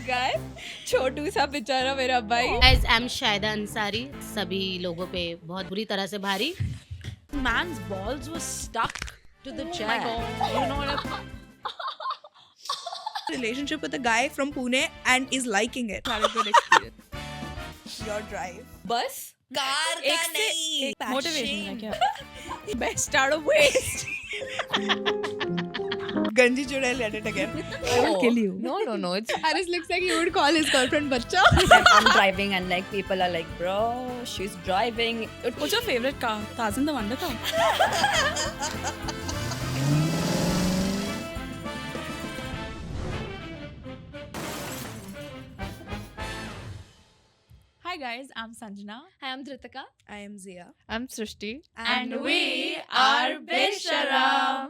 guy. छोटू सा बेचारा मेरा भाई. Guys, I'm Shaida Ansari. सभी लोगों पे बहुत बुरी तरह से भारी. Man's balls were stuck to the chair. You know what? Relationship with a guy from Pune and is liking it. Had a good experience. Your drive. Bus car एक का से नहीं. एक motivation है क्या? Best out of waste. Ganji Chudel at it again. I will kill you. No. It's Aris looks like he would call his girlfriend bacha. I'm driving and like people are like, bro, she's driving. What's your favorite car? Tarzan the Wonder Car. Hi guys, I'm Sanjana. Hi, I'm Dhritika. I am Zia. I'm Srishti. And we are Bisharam.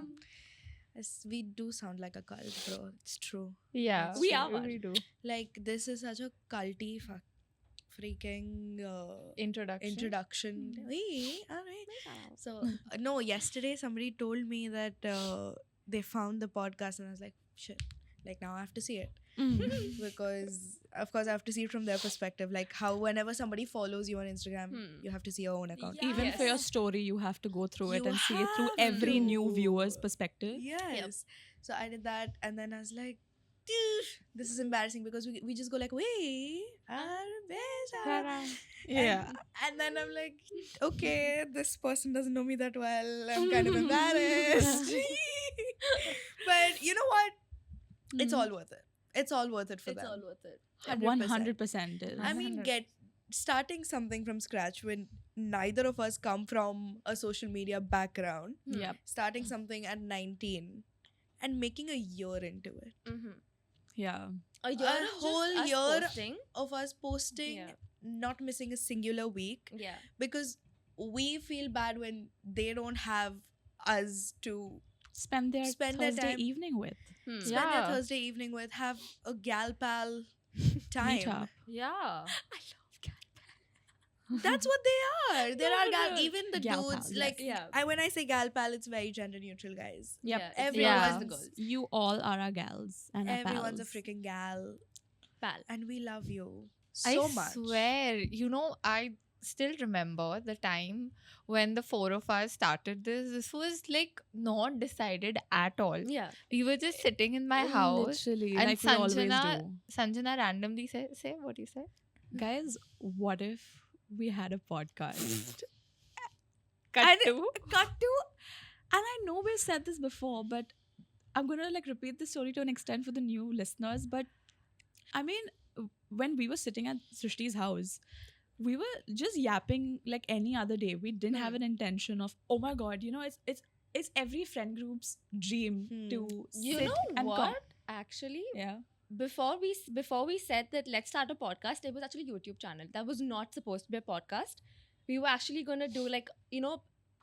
Yes, we do sound like a cult, bro. It's true. Yeah, We are. We do. Like, this is such a culty freaking Introduction. Hey, alright. So, no, yesterday somebody told me that they found the podcast and I was like, shit. Like, now I have to see it. Because, of course, I have to see it from their perspective. Like, how whenever somebody follows you on Instagram, you have to see your own account. Yeah. Even for your Yes. story, you have to go through it You and see it through have every new to. viewer's perspective. Yes. So I did that, and then I was like, "Dude, this is embarrassing," because we just go like, "We are Bisharam." Yeah. And then I'm like, okay, this person doesn't know me that well. I'm kind of embarrassed. But you know what? It's all worth it. It's all worth it for It's them. all worth it. 100% is. I mean, starting something from scratch when neither of us come from a social media background. Yep. Starting something at 19 and making a year into it. Mm-hmm. Yeah. A year of whole just us year posting. Of us posting, Yeah. not missing a singular week, Yeah. because we feel bad when they don't have us to Spend their Spend their Thursday time- evening with. spend Yeah. their Thursday evening with, have a gal pal time. Meet up. Yeah. That's what they are. There are gal, Yeah. even the Gal dudes. pals, Like, yes. when I say gal pal, it's very gender neutral, guys. Yep. Yeah, it's Everyone's always the girls. You all are our gals and our Everyone's a pals. freaking gal, Pal. and we love you so I much. swear, I still remember the time when the four of us started this. This was like not decided at all. Yeah. We were just sitting in my house. Literally, and like we always Sanjana- do. Sanjana randomly say what you said. Guys, what if we had a podcast? Cut And- to. Cut to, and I know we've said this before, but I'm gonna like repeat the story to an extent for the new listeners. But I mean, when we were sitting at Srishti's house, we were just yapping like any other day. We didn't have an intention of, oh my god, it's every friend group's dream to You sit know and what? Actually, yeah. before we said that let's start a podcast, it was actually a YouTube channel. That was not supposed to be a podcast. We were actually gonna do like,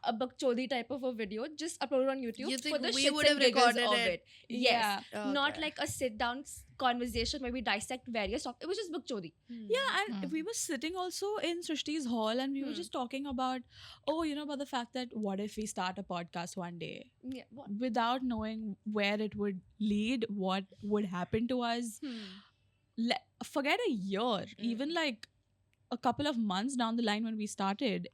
a bakchodi type of a video, just upload it on YouTube You for think the we shits would and have giggles recorded of it? it. Yes. Yeah. Not Okay. like a sit down conversation where we dissect various topics. It was just bakchodi. Yeah, and Hmm. we were sitting also in Srishti's hall and we were just talking about, about the fact that what if we start a podcast one day Yeah. What? without knowing where it would lead, what would happen to us. Forget a year, even like a couple of months down the line when we started,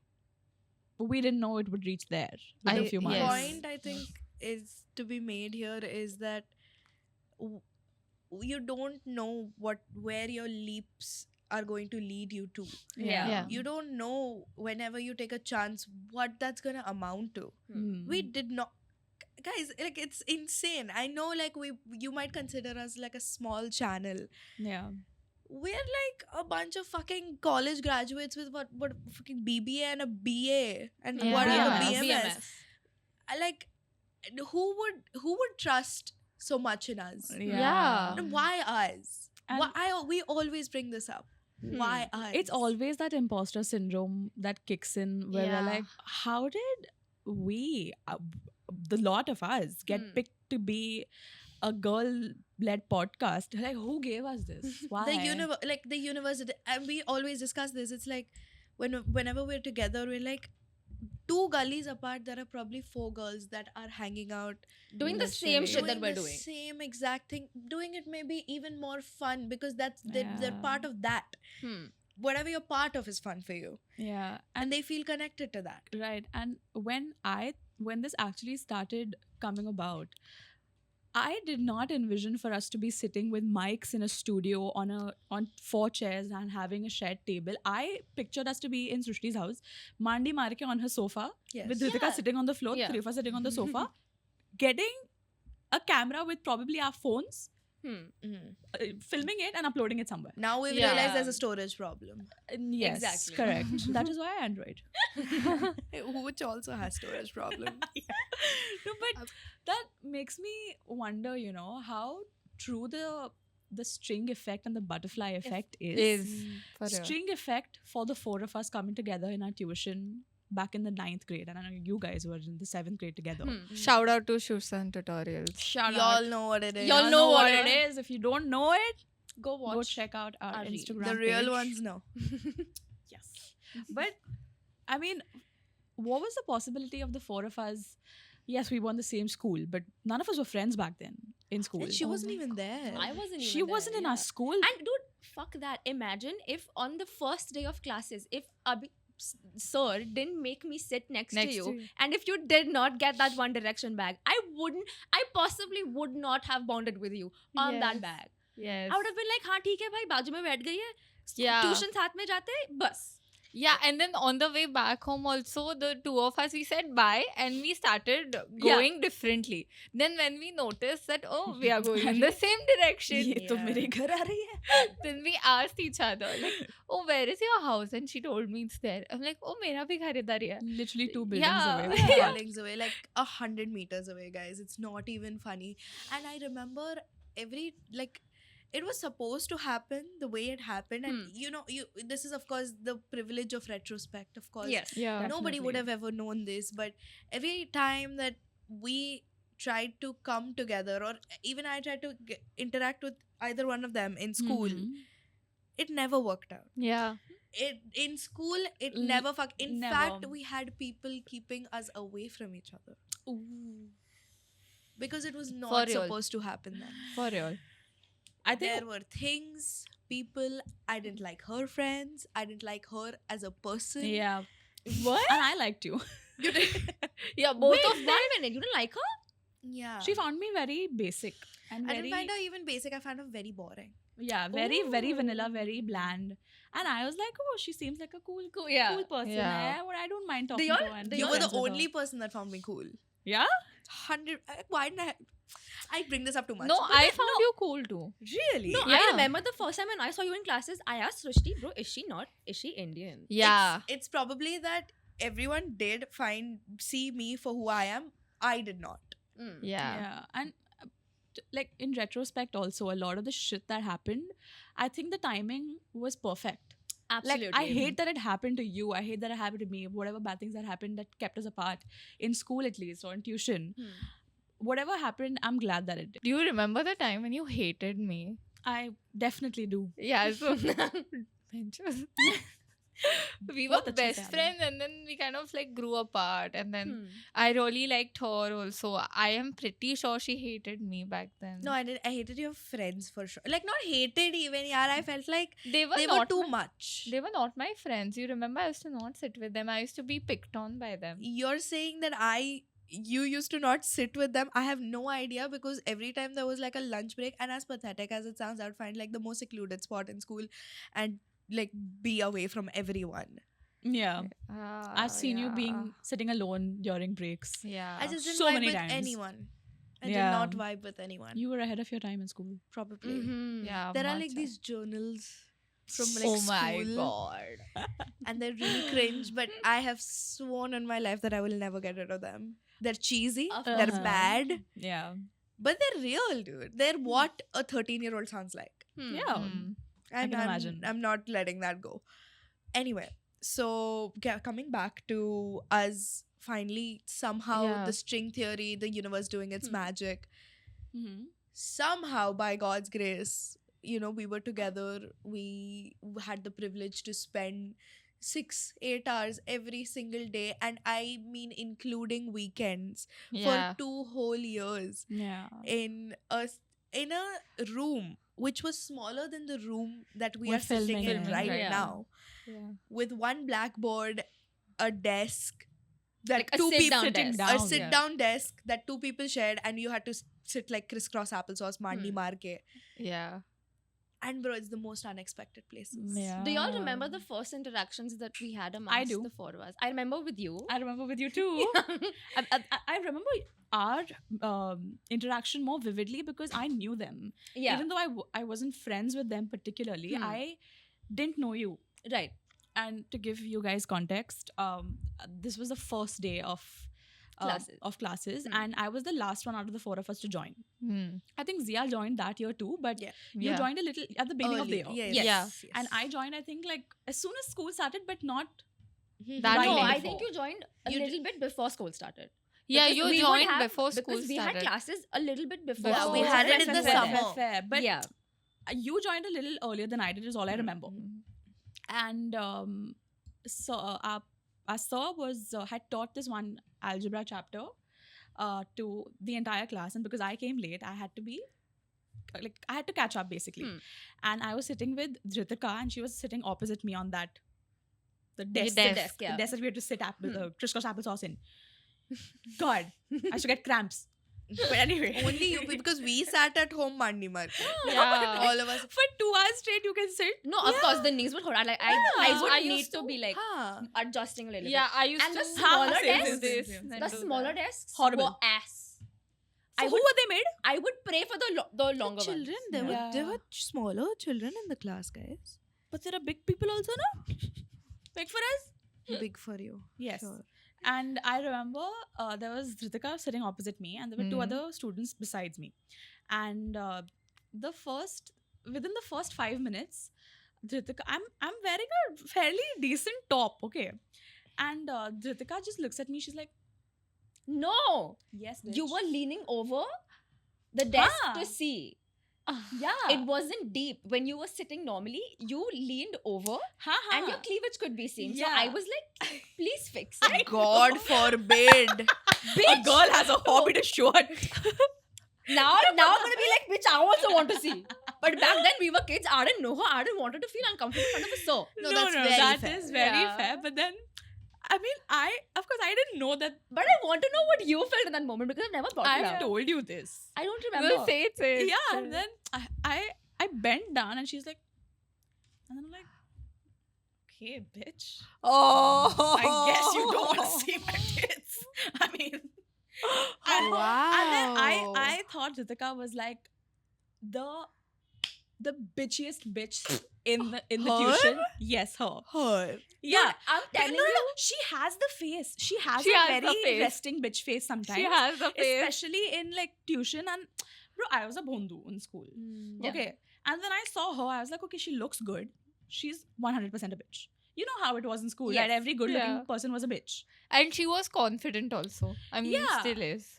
we didn't know it would reach there within a few months. yes. Point I think is to be made here is that you don't know where your leaps are going to lead you to. Yeah. You don't know whenever you take a chance what that's gonna amount to. Hmm. We did not, guys. Like, it's insane. I know, like, you might consider us like a small channel. Yeah. We're like a bunch of fucking college graduates with what fucking BBA and a BA and what Yeah. are the BMS. BMS. Like, who would trust so much in us? Yeah. And why us? And- We always bring this up. Why us? It's always that imposter syndrome that kicks in where Yeah. we're like, how did we, the lot of us, get picked to be a girl-led podcast? Like, who gave us this? Why? the university, and we always discuss this. It's like whenever we're together, we're like, 2 gullies apart, there are probably 4 girls that are hanging out, Doing the same Literally. shit that we're the doing. same exact thing, doing it maybe even more fun because they're Yeah. part of that. Hmm. Whatever you're part of is fun for you, Yeah. and they feel connected to that. Right. And when this actually started coming about, I did not envision for us to be sitting with mics in a studio on 4 chairs and having a shared table. I pictured us to be in Srishti's house, Mandi Marke on her sofa, Yes. with Ritika Yeah. sitting on the floor, Yeah. three of us sitting on the sofa, getting a camera with probably our phones, Hmm. Mhm. filming it and uploading it somewhere. Now we've Yeah. realized there's a storage problem, Yes, Exactly. correct. That is why Android. which also has storage problem. No, but that makes me wonder, how true the string effect and the butterfly effect is. For real. String effect for the 4 of us coming together in our tuition back in the 9th grade, and I know you guys were in the 7th grade together. Hmm. Shout out to Shursan Tutorials. Shout Y'all know what it is. Y'all know what it is. If you don't know it, Go watch. go check out our our reel. Instagram. The real page. ones know. Yes. But I mean, what was the possibility of the 4 of us? Yes, we were in the same school, but none of us were friends back then in school. And she Oh wasn't my even there. I wasn't even She wasn't there, in our yeah. school. And dude, fuck that. Imagine if on the first day of classes, if sir didn't make me sit next to you, and if you did not get that One Direction bag, I possibly would not have bonded with you on that Yes. bag. Yes. I would have been like, हाँ ठीक है भाई, बाजू में बैठ गई है, Yeah. Tuition साथ में जाते हैं, बस. Yeah, and then on the way back home also, the 2 of us, we said bye and we started going differently. Then when we noticed that, oh, we are going in the same direction, ये तो Yeah. मेरे घर आ रही है. then we asked each other, like, oh, where is your house? And she told me it's there. I'm like, oh, मेरा भी घर इधर ही है. Literally 2 buildings Yeah. away. Buildings away, like 100 meters away, guys. It's not even funny. And I remember it was supposed to happen the way it happened, and this is of course the privilege of retrospect. Of course, Yes. Yeah. nobody would have ever known this, but every time that we tried to come together, or even I tried to interact with either one of them in school, Mhm. it never worked out. Yeah. In school, it L- never in never. fact, we had people keeping us away from each other because it was For not real. supposed to happen then. For real. I think There were things, people. I didn't like her friends. I didn't like her as a person. yeah. What? And I liked you. You did. Yeah, both Wait, of them. 1 minute, you didn't like her? Yeah. She found me very basic and I very didn't find her even basic. I found her very boring. very vanilla, very Ooh. bland. And I was like, oh, she seems like a cool Yeah. person. Yeah. I don't mind talking y'all- to her. and they be You were the friends with her. only person that found me cool. Yeah? 100. Why didn't I bring this up too much? No, But I then- found you cool too. Really? No, Yeah. I remember the first time when I saw you in classes, I asked Srishti, bro, is she Indian? Yeah. It's probably that everyone did see me for who I am. I did not. Mm. Yeah. And like in retrospect also, a lot of the shit that happened, I think the timing was perfect. Absolutely. Like, I hate that it happened to you. I hate that it happened to me. Whatever bad things that happened that kept us apart, in school at least, or in tuition. Hmm. Whatever happened, I'm glad that it did. Do you remember the time when you hated me? I definitely do. Yeah, so we were बहुत अच्छे से best याद है. friends and then we kind of like grew apart and then Hmm. I really liked her also. I am pretty sure she hated me back then. No, I didn't. I hated your friends for sure. Like, not hated even, yaar. I felt like they were they not were too my, much. They were not my friends. You remember I used to not sit with them. I used to be picked on by them. You're saying that you used to not sit with them. I have no idea because every time there was like a lunch break, and as pathetic as it sounds, I would find like the most secluded spot in school and like be away from everyone. Yeah. I've seen you yeah. being sitting alone during breaks. Yeah. I just didn't So vibe many with times. anyone. I Yeah. did not vibe with anyone. You were ahead of your time in school. Probably. Mhm. yeah. There are much like I- these journals from like oh my school, god. and they're really cringe. But I have sworn on my life that I will never get rid of them. They're cheesy. Of They're course. bad. Yeah. But they're real, dude. They're what a 13-year-old sounds like. Hmm. Yeah. Mm. I'm, can imagine. I'm not letting that go. Anyway, so coming back to us finally somehow Yeah. the string theory, the universe doing its Hmm. magic. Mm-hmm. Somehow, by God's grace, we were together. We had the privilege to spend 6-8 hours every single day, and I mean including weekends, Yeah. for 2 whole years Yeah. in a room which was smaller than the room that we We're are sitting in filming right right now, Yeah. with one blackboard, a desk that Like a two people sit-down Sitting desk. down. a sit down desk that 2 people shared, and you had to sit like crisscross applesauce mandi Hmm. maar ke. Yeah. And bro, it's the most unexpected places. Yeah. Do y'all remember the first interactions that we had amongst do. the 4 of us? I remember with you. I remember with you too. I remember our interaction more vividly because I knew them. Yeah, Even though I wasn't friends with them particularly, Hmm. I didn't know you. right. And to give you guys context, this was the first day of classes, Hmm. and I was the last one out of the 4 of us to join. Hmm. I think Zia joined that year too, but Yeah. you Yeah. joined a little at the beginning of the Early. year. Yes. Yes. And I joined, I think, like as soon as school started, but not. That Right No, before. I think you joined a You little bit before school started. Yeah, Because you we would joined have- before school because we had started. classes a little bit before. Yeah, we school had it started. in the Fair, summer. Fair. But yeah. you joined a little earlier than I did, is all I remember. And so our sir was had taught this one algebra chapter to the entire class, and because I came late, I had to be I had to catch up basically. Hmm. And I was sitting with Dhritika, and she was sitting opposite me on that the desk, desk, yeah. the desk that we had to sit at with the crisscross applesauce in. God, I used to get cramps. But anyway, Only you, because we sat at home mandi maar ke. Yeah. All of us. for 2 hours straight you can sit. No, of course the knees would hurt. I would I need used to to- be like Huh. adjusting a little Yeah, bit. I used And to the smaller same, desks, same, same. then the do smaller that. desks Horrible. were ass. So I who would- were they made? I would pray for the longer Children, ones. there Yeah. were smaller children in the class, guys. But there are big people also, no? Big for us? Big for you. Yes. Sure. And I remember there was Dhritika sitting opposite me, and there were 2 Mhm. other students besides me. And within the first 5 minutes, Dhritika, I'm wearing a fairly decent top, okay? And Dhritika just looks at me. She's like, No, "Yes, you bitch." were leaning over the desk Ah. to see. yeah. It wasn't deep. When you were sitting normally, you leaned over and your cleavage could be seen. So I Yeah. was like, please fix it. God forbid. a girl has a hobby to show it. Now I'm gonna be like, bitch, I also want to see. But back then we were kids. I didn't know her. I didn't wanted to feel uncomfortable in front of a sir. No, that's very that fair. is very Yeah. fair. But then, I mean, of course, I didn't know that. But I want to know what you felt in that moment because I've never brought it I've up. told you this. I don't No, remember. say it. Yeah, and then I bent down, and she's like, and then I'm like, okay, bitch. Oh. I guess you don't want to see my tits. I mean, and, Wow. and then I thought Dhritika was like the bitchiest bitch in the Her? tuition. Yes, her. Her. Yeah. I'm telling No, you. she has the face. She has She a has the very face. resting bitch face sometimes. She has a face. Especially in like tuition, and bro, I was a bondu in school. Yeah. Okay. And then I saw her, I was like, okay, she looks good. She's 100% a bitch. You know how it was in school, Yes. right? Every good looking Yeah. person was a bitch. And she was confident also. I mean, Yeah. still is.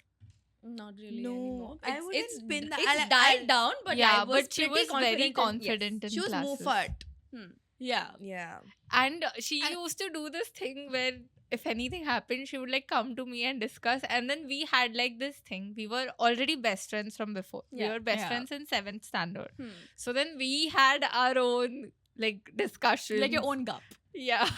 Not really No, anymore. I wouldn't pin that. It's died down, but yeah, I was but she pretty was very confident confident in She was classes. Mufat. Yeah. Yeah. And she used to do this thing where if anything happened, she would like come to me and discuss. And then we had like this thing. We were already best friends from before. We Yeah. were best Yeah. friends in 7th standard. Hmm. So then we had our own like discussion. Like your own gup. Yeah.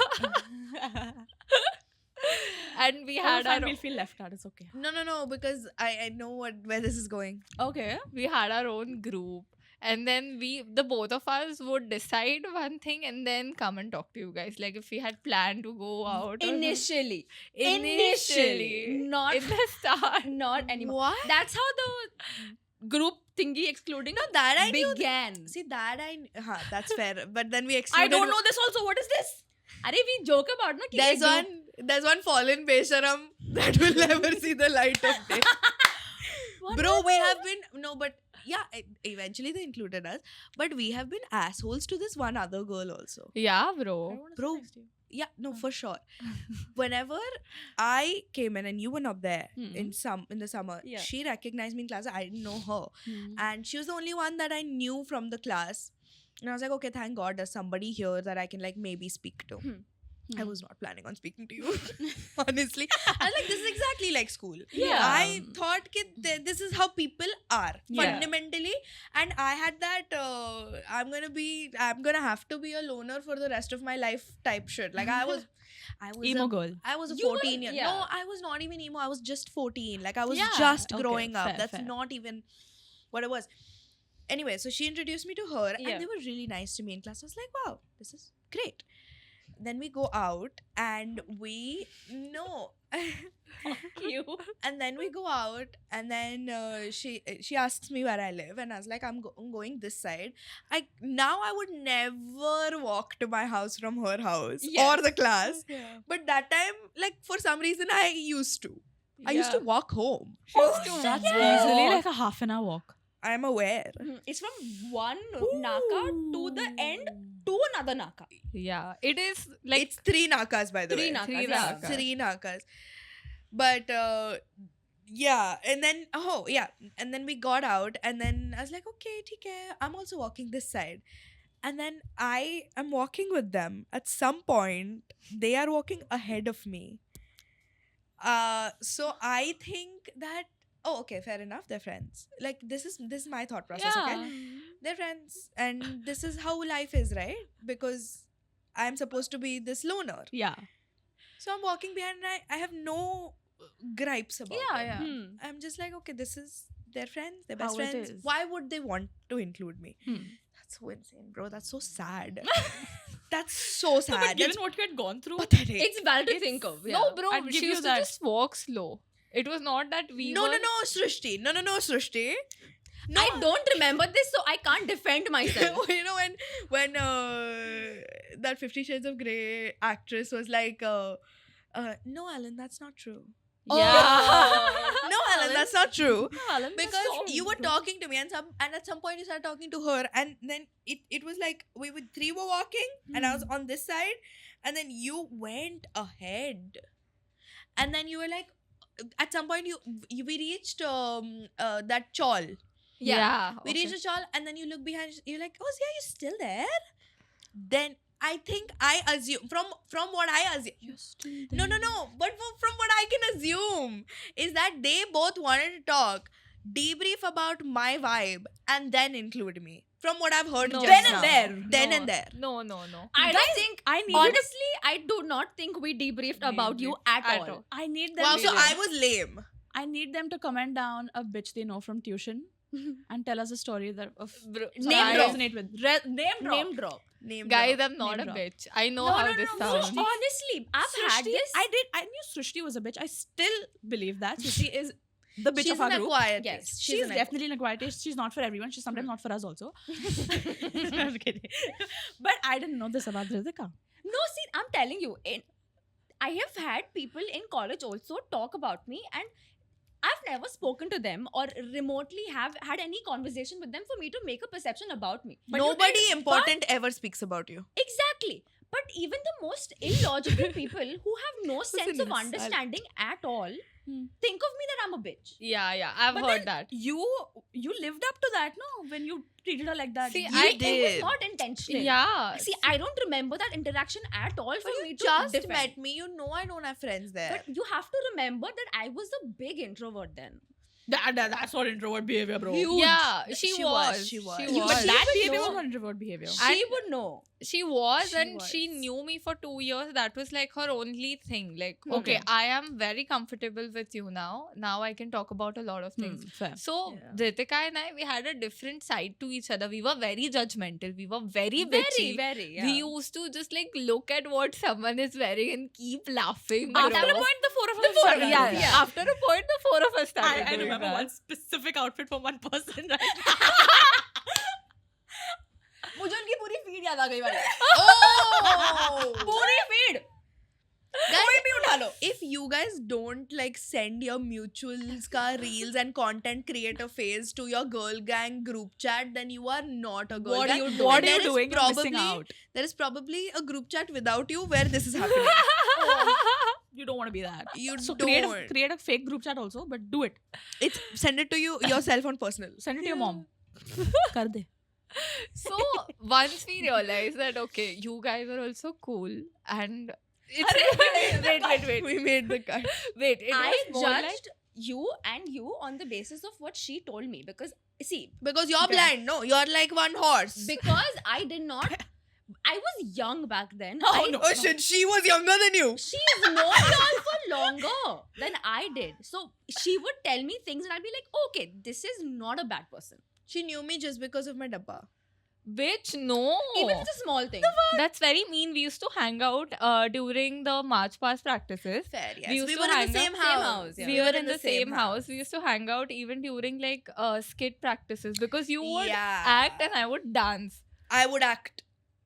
And we Oh, had fine, our we'll feel left out. It's okay. No, because I know where this is going. Okay. we had our own group. And then the both of us would decide one thing and then come and talk to you guys. Like if we had planned to go out. or Initially. Initially. Not in the start. not anymore. What? That's how the group thingy excluding That I knew. began. See, that that's fair. But then we I excluded. don't know this also. What is this? Are we joke about no? कि There's एक group- there's one fallen Besharam that will never see the light of day. Bro, we have been but yeah, eventually they included us. But we have been assholes to this one other girl also. Yeah, I bro. wanna sit Bro. next to you. Yeah, no, for sure. Whenever I came in and you were not there in the summer, Yeah. she recognized me in class. I didn't know her, and she was the only one that I knew from the class. And I was like, okay, thank God, there's somebody here that I can like maybe speak to. I was not planning on speaking to you. Honestly, I was like, this is exactly like school. Yeah. I thought this is how people are Yeah. fundamentally, and I had that I'm gonna have to be a loner for the rest of my life type shit. Like I was Emo girl. I was a You were- 14 year. yeah. No, I was not even emo. I was just 14. Like I was Yeah, just okay, growing up. fair, That's fair. not even what it was. Anyway, so she introduced me to her, Yeah. and they were really nice to me in class. I was like, wow, this is great. Then we go out, and we no. You. And then we go out, and then she asks me where I live, and I was like, I'm going this side. I would never walk to my house from her house Yes. or the class, Yeah. but that time, like for some reason, I used to. I used to walk home. That's easily like a half an hour walk. I'm aware. It's from one naka to the end to another naka. Yeah, it is like It's 3 nakas, by the Three way. nakas, Three yeah. nakas. 3 nakas. But yeah, and then and then we got out, and then I was like, okay, theek hai, I'm also walking this side. And then I am walking with them. At some point, they are walking ahead of me. So I think that okay, fair enough, they're friends. Like this is my thought process, okay? They're friends, and this is how life is, right? Because I'm supposed to be this loner. Yeah. So I'm walking behind, and I have no gripes about Yeah, it. yeah. Hmm. I'm just like, okay, this is their friends, their best How it friends. is. Why would they want to include me? Hmm. That's so insane, bro. That's so sad. That's so sad. But given That's what you had gone through, pathetic. It's valid to think of. Yeah. no, bro. I'd give She you used to that. just walk slow. It was not that we no, were. no, Srishti. No, Srishti. No, I don't remember this, so I can't defend myself. you know when that 50 Shades of Grey actress was like, no, Alan, that's not true. Yeah. No, Alan, that's not true. Alan, that's Because so you were true. talking to me, and at some point you started talking to her, and then it was like we were 3 were walking, and I was on this side, and then you went ahead, and then you were like, at some point we reached that chawl. Yeah. We reached a chawl, and then you look behind. You're like, oh, yeah, you're still there. Then I think I assume from what I assume. you're still No. But from what I can assume is that they both wanted to talk, debrief about my vibe, and then include me. From what I've heard, No, just Then now. and there. Then No. and there. No. I Guys, don't think. I need Honestly, I do not think we debriefed about you at At all. all. I need them. Wow, to, so I was lame. I need them to comment down a bitch they know from tuition and tell us a story that of Bro, something Name I drop. resonate with. Name drop. Name drop. Name guys, drop. I'm not Name a drop. bitch. I know No, how no, this no, sounds. Srishti. Honestly, I've had Srishti, this. I knew Srishti was a bitch. I still believe that. Srishti is the bitch She's of our an group. acquired Yes, taste. She's an definitely an acquired taste. She's not for everyone. She's sometimes not for us also. I'm kidding. But I didn't know this about Ritika. No, see, I'm telling you, I have had people in college also talk about me, and I've never spoken to them or remotely have had any conversation with them for me to make a perception about me. But you Nobody did. important ever speaks about you. Exactly. But even the most illogical people who have no sense of insult. understanding at all think of me that I'm a bitch. Yeah. I've But heard then that. You lived up to that, no? When you treated her like that. See, You- I It was did. not intentional. Yeah. See, I don't remember that interaction at all for But me you to just defend. met me. You know I don't have friends there. But you have to remember that I was a big introvert then. That's not introvert behavior, bro. Huge. Yeah, she She was. was, she was. She You- was. But that would behavior know. was not introvert behavior. She would know. She was, She and she was. knew me for 2 years. That was like her only thing. Like, Hmm. okay, I am very comfortable with you now. Now I can talk about a lot of things. Fair. So, Yeah. Ritika and I, we had a different side to each other. We were very judgmental. We were very Very, bitchy. very. Yeah. We used to just like look at what someone is wearing and keep laughing. After bro. a point, the four of us Four- started yeah, doing yeah. that. After a point, the four of us started I doing remember that. one specific outfit for one person, right? मुझे उनकी पूरी feed याद आ गई वाली Oh! पूरी feed कोई भी उठा लो. If you guys don't like send your mutuals ka reels and content creator phase to your girl gang group chat, then you are not a girl What are gang. you And doing? What are there you is doing? You're missing probably- out. There is probably a group chat without you where this is happening. You don't want to be that. You So don't. create a fake group chat also, but do it. Send it to you yourself on personal. Send it to your mom. Kar de. So once we realized that okay, you guys are also cool, and Wait. We made the cut. Wait, it I was more like judged you and you on the basis of what she told me because see, Because you're blind. No, you're like one horse. because I did not. I was young back then. Oh shit, she was younger than you. She's known y'all for longer than I did. So she would tell me things and I'd be like, okay, this is not a bad person. She knew me just because of my dabba. bitch, no. Even if it's a small thing. That's very mean. We used to hang out during the March Past practices. Fair, yes. We used We to were in hang the same out- house. house, yeah. We were in the same house. We used to hang out even during like skit practices because you would Yeah. act and I would dance. I would act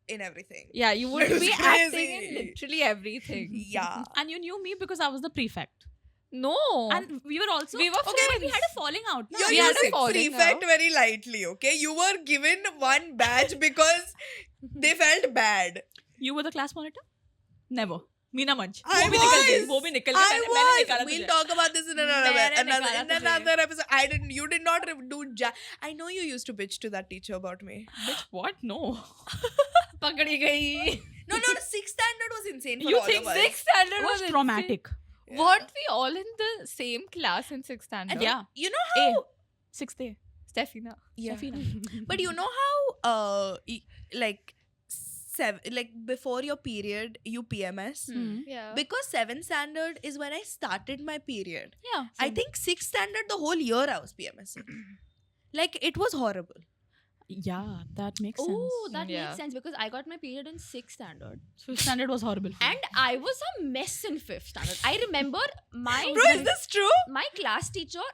in everything. Yeah, you would It was be crazy. acting in literally everything. Yeah. And you knew me because I was the prefect. No. And we were also We were Okay, we had a falling out. No? You're We had a using falling prefect out. very lightly, okay? You were given one badge because they felt bad. You were the class monitor? Never. Meena मंच I वो भी निकल गई was. वो भी निकल गई मैंने निकाला We'll तुझे talk about this in another मैंने निकाला तुझे. another episode. I didn't. You did not do. I know you used to bitch to that teacher about me. Bitch, what? No. पकड़ी गई. No, 6th standard was insane for You all think of us. 6th standard It was was traumatic. Yeah. Weren't we all in the same class in 6th standard? Yeah. You know how? 6th day. Stefina. Yeah. Safina. But you know how? Like before your period, you PMS. Yeah. Because 7th standard is when I started my period. Yeah. I think 6th standard, the whole year I was PMS. Like, it was horrible. Yeah, that makes sense. Oh, that Yeah. makes sense because I got my period in 6th standard. 5th standard was horrible. for me. And I was a mess in 5th standard. I remember my Bro, is this true? my class teacher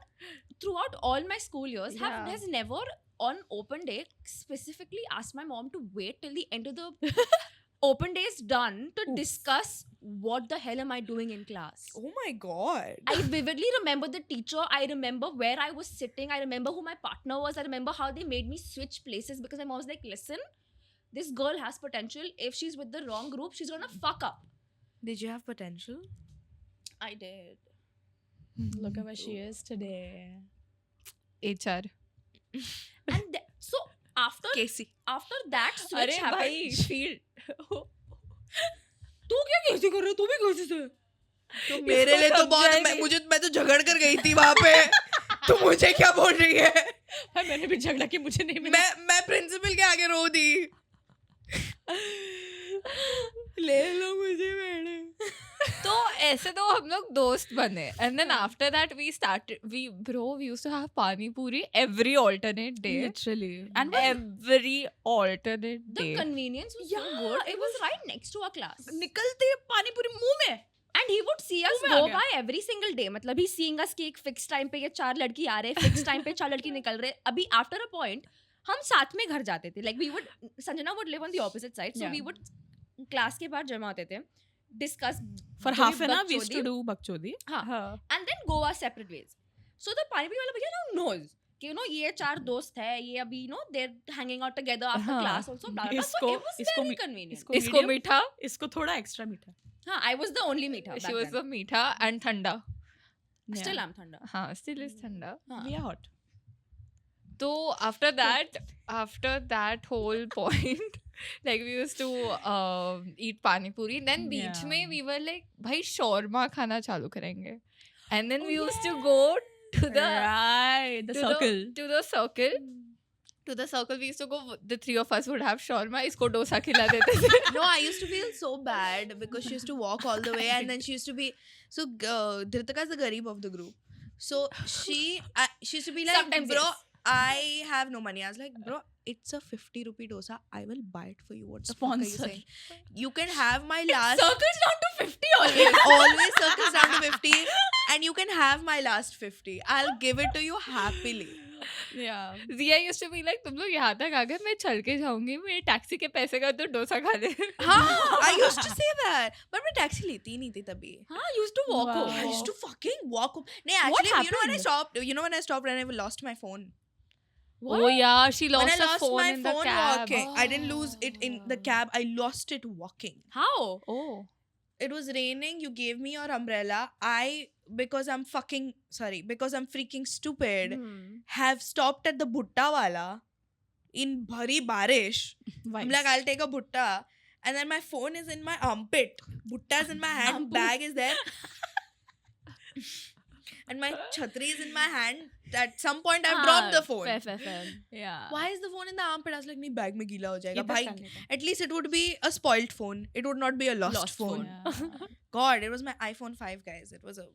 throughout all my school years Yeah. has never on open day specifically asked my mom to wait till the end of the open day is done to discuss what the hell am I doing in class. Oh my god. I vividly remember the teacher. I remember where I was sitting. I remember who my partner was. I remember how they made me switch places because my mom was like, listen, this girl has potential. If she's with the wrong group, she's gonna fuck up. Did you have potential? I did. Look at where she is today. HR. And so after Casey. that switch अरे happened. भाई field तू क्या कैसे कर रहा है? तू भी कैसे से? तो मेरे लिए तो बहुत मैं तो झगड़ कर गई थी वहां पे. तो मुझे क्या बोल रही है? भाई मैंने भी झगड़ा कि मुझे नहीं मिला. मैं प्रिंसिपल के आगे रो दी. ले लो मुझे मैडम. तो ऐसे तो हम लोग दोस्त बने and then after that we used to have pani puri every alternate day. Literally. And Every alternate The day. convenience was so Yeah, good. It was right next to our class. निकलते पानी पूरी मुंह में. And he would see us मुंह में आ go गया. by every single day. मतलब he's seeing us कि एक fixed time पे ये 4 लड़की आ रहे, fixed time पे 4 लड़की निकल रहे. अभी after a point हम साथ में घर जाते थे. Like we would, Sanjana would live on the opposite side. So Yeah. we would class के बाद जमा होते थे. Discuss For जो half भी an hour we used to बकचोदी. do bakchodi. हाँ. And then go our separate ways. So the पानी पूरी वाला भैया now knows कि ये 4 दोस्त है, ये अभी they're hanging out together after हाँ. class also. Blah, blah, blah. So इसको- it was इसको very मी- convenient. इसको इसको medium, मीठा. इसको थोड़ा extra मीठा. हाँ, I was the only meetha. She was the meetha and thanda. Still Yeah. am thanda. हाँ, still is thanda. हाँ. We are hot. So after that whole point, like we used to eat pani puri. Then beach Yeah. में we were like, भाई shawarma खाना चालू करेंगे. And then we used to go to the Right. The circle. to the circle. To the circle, we used to go. The 3 of us would have shawarma. इसको डोसा खिला देते थे. No, I used to feel so bad because she used to walk all the way and then she used to be so Dhritika is the garib of the group. So she used to be like, Sometimes bro, yes. I have no money. I was like, bro, it's a 50 rupee dosa. I will buy it for you. What the fuck are you Sponsor. saying? You can have my last. Circles down to 50 always. It always circles down to 50 and you can have my last 50. I'll give it to you happily. Yeah. Zia used to be like, तुम लोग यहाँ तक आ गए, मैं चल के जाऊंगी, मेरे टैक्सी के पैसे का तो डोसा खा ले. हाँ, I used to say that. But मैं taxi लेती ही नहीं थी तभी. Huh? You used to walk Wow. home. I used to fucking walk home. No, What actually, you know when I happened? stopped? You know when I stopped and I lost my phone? Oh yeah, she When lost I her lost phone my in the phone cab. walking, I didn't lose it in the cab. I lost it walking. How? Oh. It was raining. You gave me your umbrella. Because I'm freaking stupid, have stopped at the bhutta wala in bhari barish. Vibes. I'm like, I'll take a bhutta. and then my phone is in my armpit. Bhutta's in my hand. Bag is there. And my chhatri is in my hand. At some point, I've dropped the phone. Fair. Yeah. Why is the phone in the armpit? I was like, nahi, bag mein gila ho jayega. ये तो Bhai, कर लेता. at least it would be a spoilt phone. It would not be a lost phone. Yeah. God, it was my iPhone 5, guys. It was a.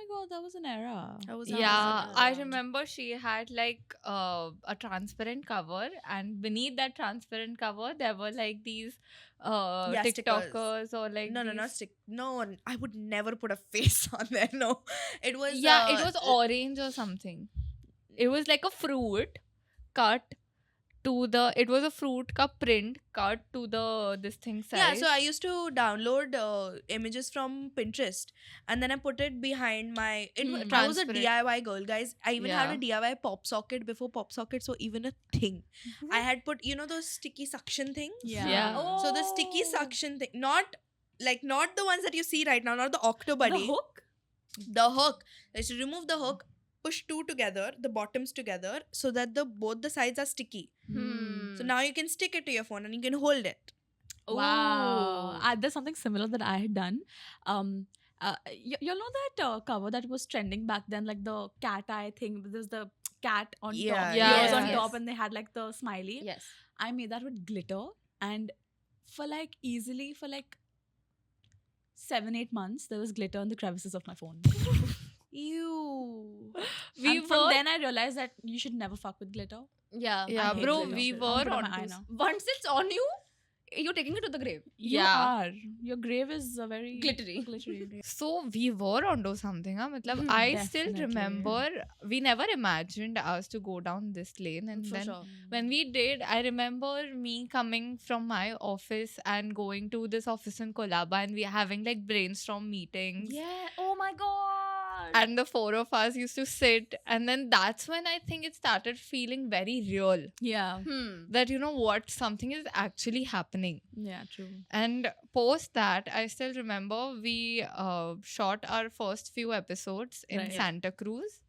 Oh my god, that was an era. That was Yeah, I around. remember she had like a transparent cover, and beneath that transparent cover, there were like these Yeah, stickers. TikTokers or like No, these- not stick. No, I would never put a face on there. No, it was. Yeah, it was orange or something. It was like a fruit cut to the. It was a fruit ka print cut to the this thing size. Yeah, so I used to download images from Pinterest, and then I put it behind my. I was a Transparent. DIY girl, guys. I even had a Yeah. DIY pop socket before pop sockets were even a thing. I had put, those sticky suction things. Yeah. So the sticky suction thing, not the ones that you see right now, not the Octobuddy. The hook? The hook. I should remove the hook, push two together, the bottoms together, so that both the sides are sticky. So now you can stick it to your phone and you can hold it. Wow. There's something similar that I had done. You'll know that cover that was trending back then, like the cat eye thing. There's the cat on Yeah, top, yeah, ears yeah. on top, Yes. and they had like the smiley. Yes. I made that with glitter, and for like 7-8 months, there was glitter in the crevices of my phone. Ew. We And from were- then I realized that you should never fuck with glitter. Yeah. Yeah, hate bro, glitter. we I'm were putting on my eye to now. Once it's on you, you're taking it to the grave. You Yeah. are. Your grave is very Glittery. glittery. So we were onto something. Huh? Matlab, I still Definitely. remember we never imagined us to go down this lane, and For then sure. when we did, I remember me coming from my office and going to this office in Kolaba, and we having like brainstorm meetings. Yeah. Oh my god. And the four of us used to sit, and then that's when I think it started feeling very real. Yeah. That what, something is actually happening. Yeah, true. And post that, I still remember we shot our first few episodes in Right. Santa Cruz.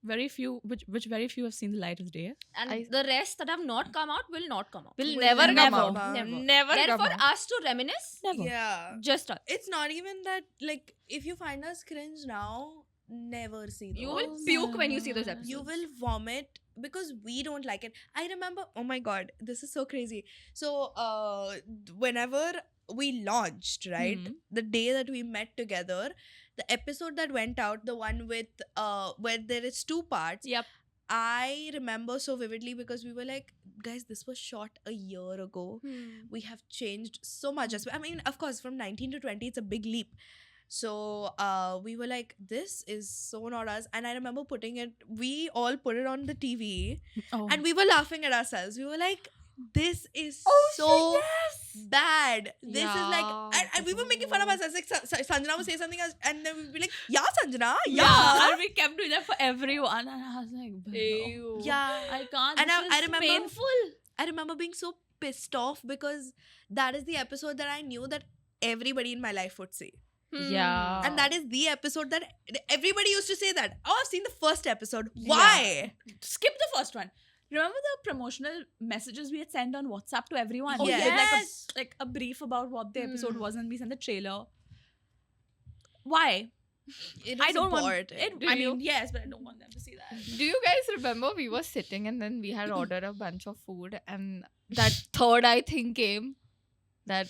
Very few, which very few have seen the light of day. And I- the rest that have not come out will not come out. Will Will never come never out. come out. Never They're come for out. us to reminisce. Never. Yeah. Just us. It's not even that, like, if you find us cringe now, never see those. You will Oh puke my when you see those God. episodes. You will vomit because we don't like it. I remember, oh my god, this is so crazy. So, whenever we launched, right, Mhm. the day that we met together, the episode that went out, the one with where there is 2 parts, Yep. I remember so vividly because we were like, guys, this was shot a year ago. We have changed so much. I mean, of course, from 19 to 20, it's a big leap. So we were like, this is so not us. And I remember we all put it on the TV Oh. and we were laughing at ourselves. We were like, this is so bad. This is like, and we were making fun of ourselves. Like, Sanjana would say something else, and then we'd be like, yeah, Sanjana, yeah. And we kept doing that for everyone, and I was like, bro, Ew. Yeah. I can't. And this I is remember- painful. I remember being so pissed off because that is the episode that I knew that everybody in my life would see. Yeah. And that is the episode that everybody used to say that. Oh, I've seen the first episode. Why? Skip the first one. Remember the promotional messages we had sent on WhatsApp to everyone? Oh, We did yes. like a brief about what the episode was, and we sent the trailer. Why? I don't want it. Do I you? mean, yes, but I don't want them to see that. Do you guys remember we were sitting and then we had ordered a bunch of food, and that third I think came that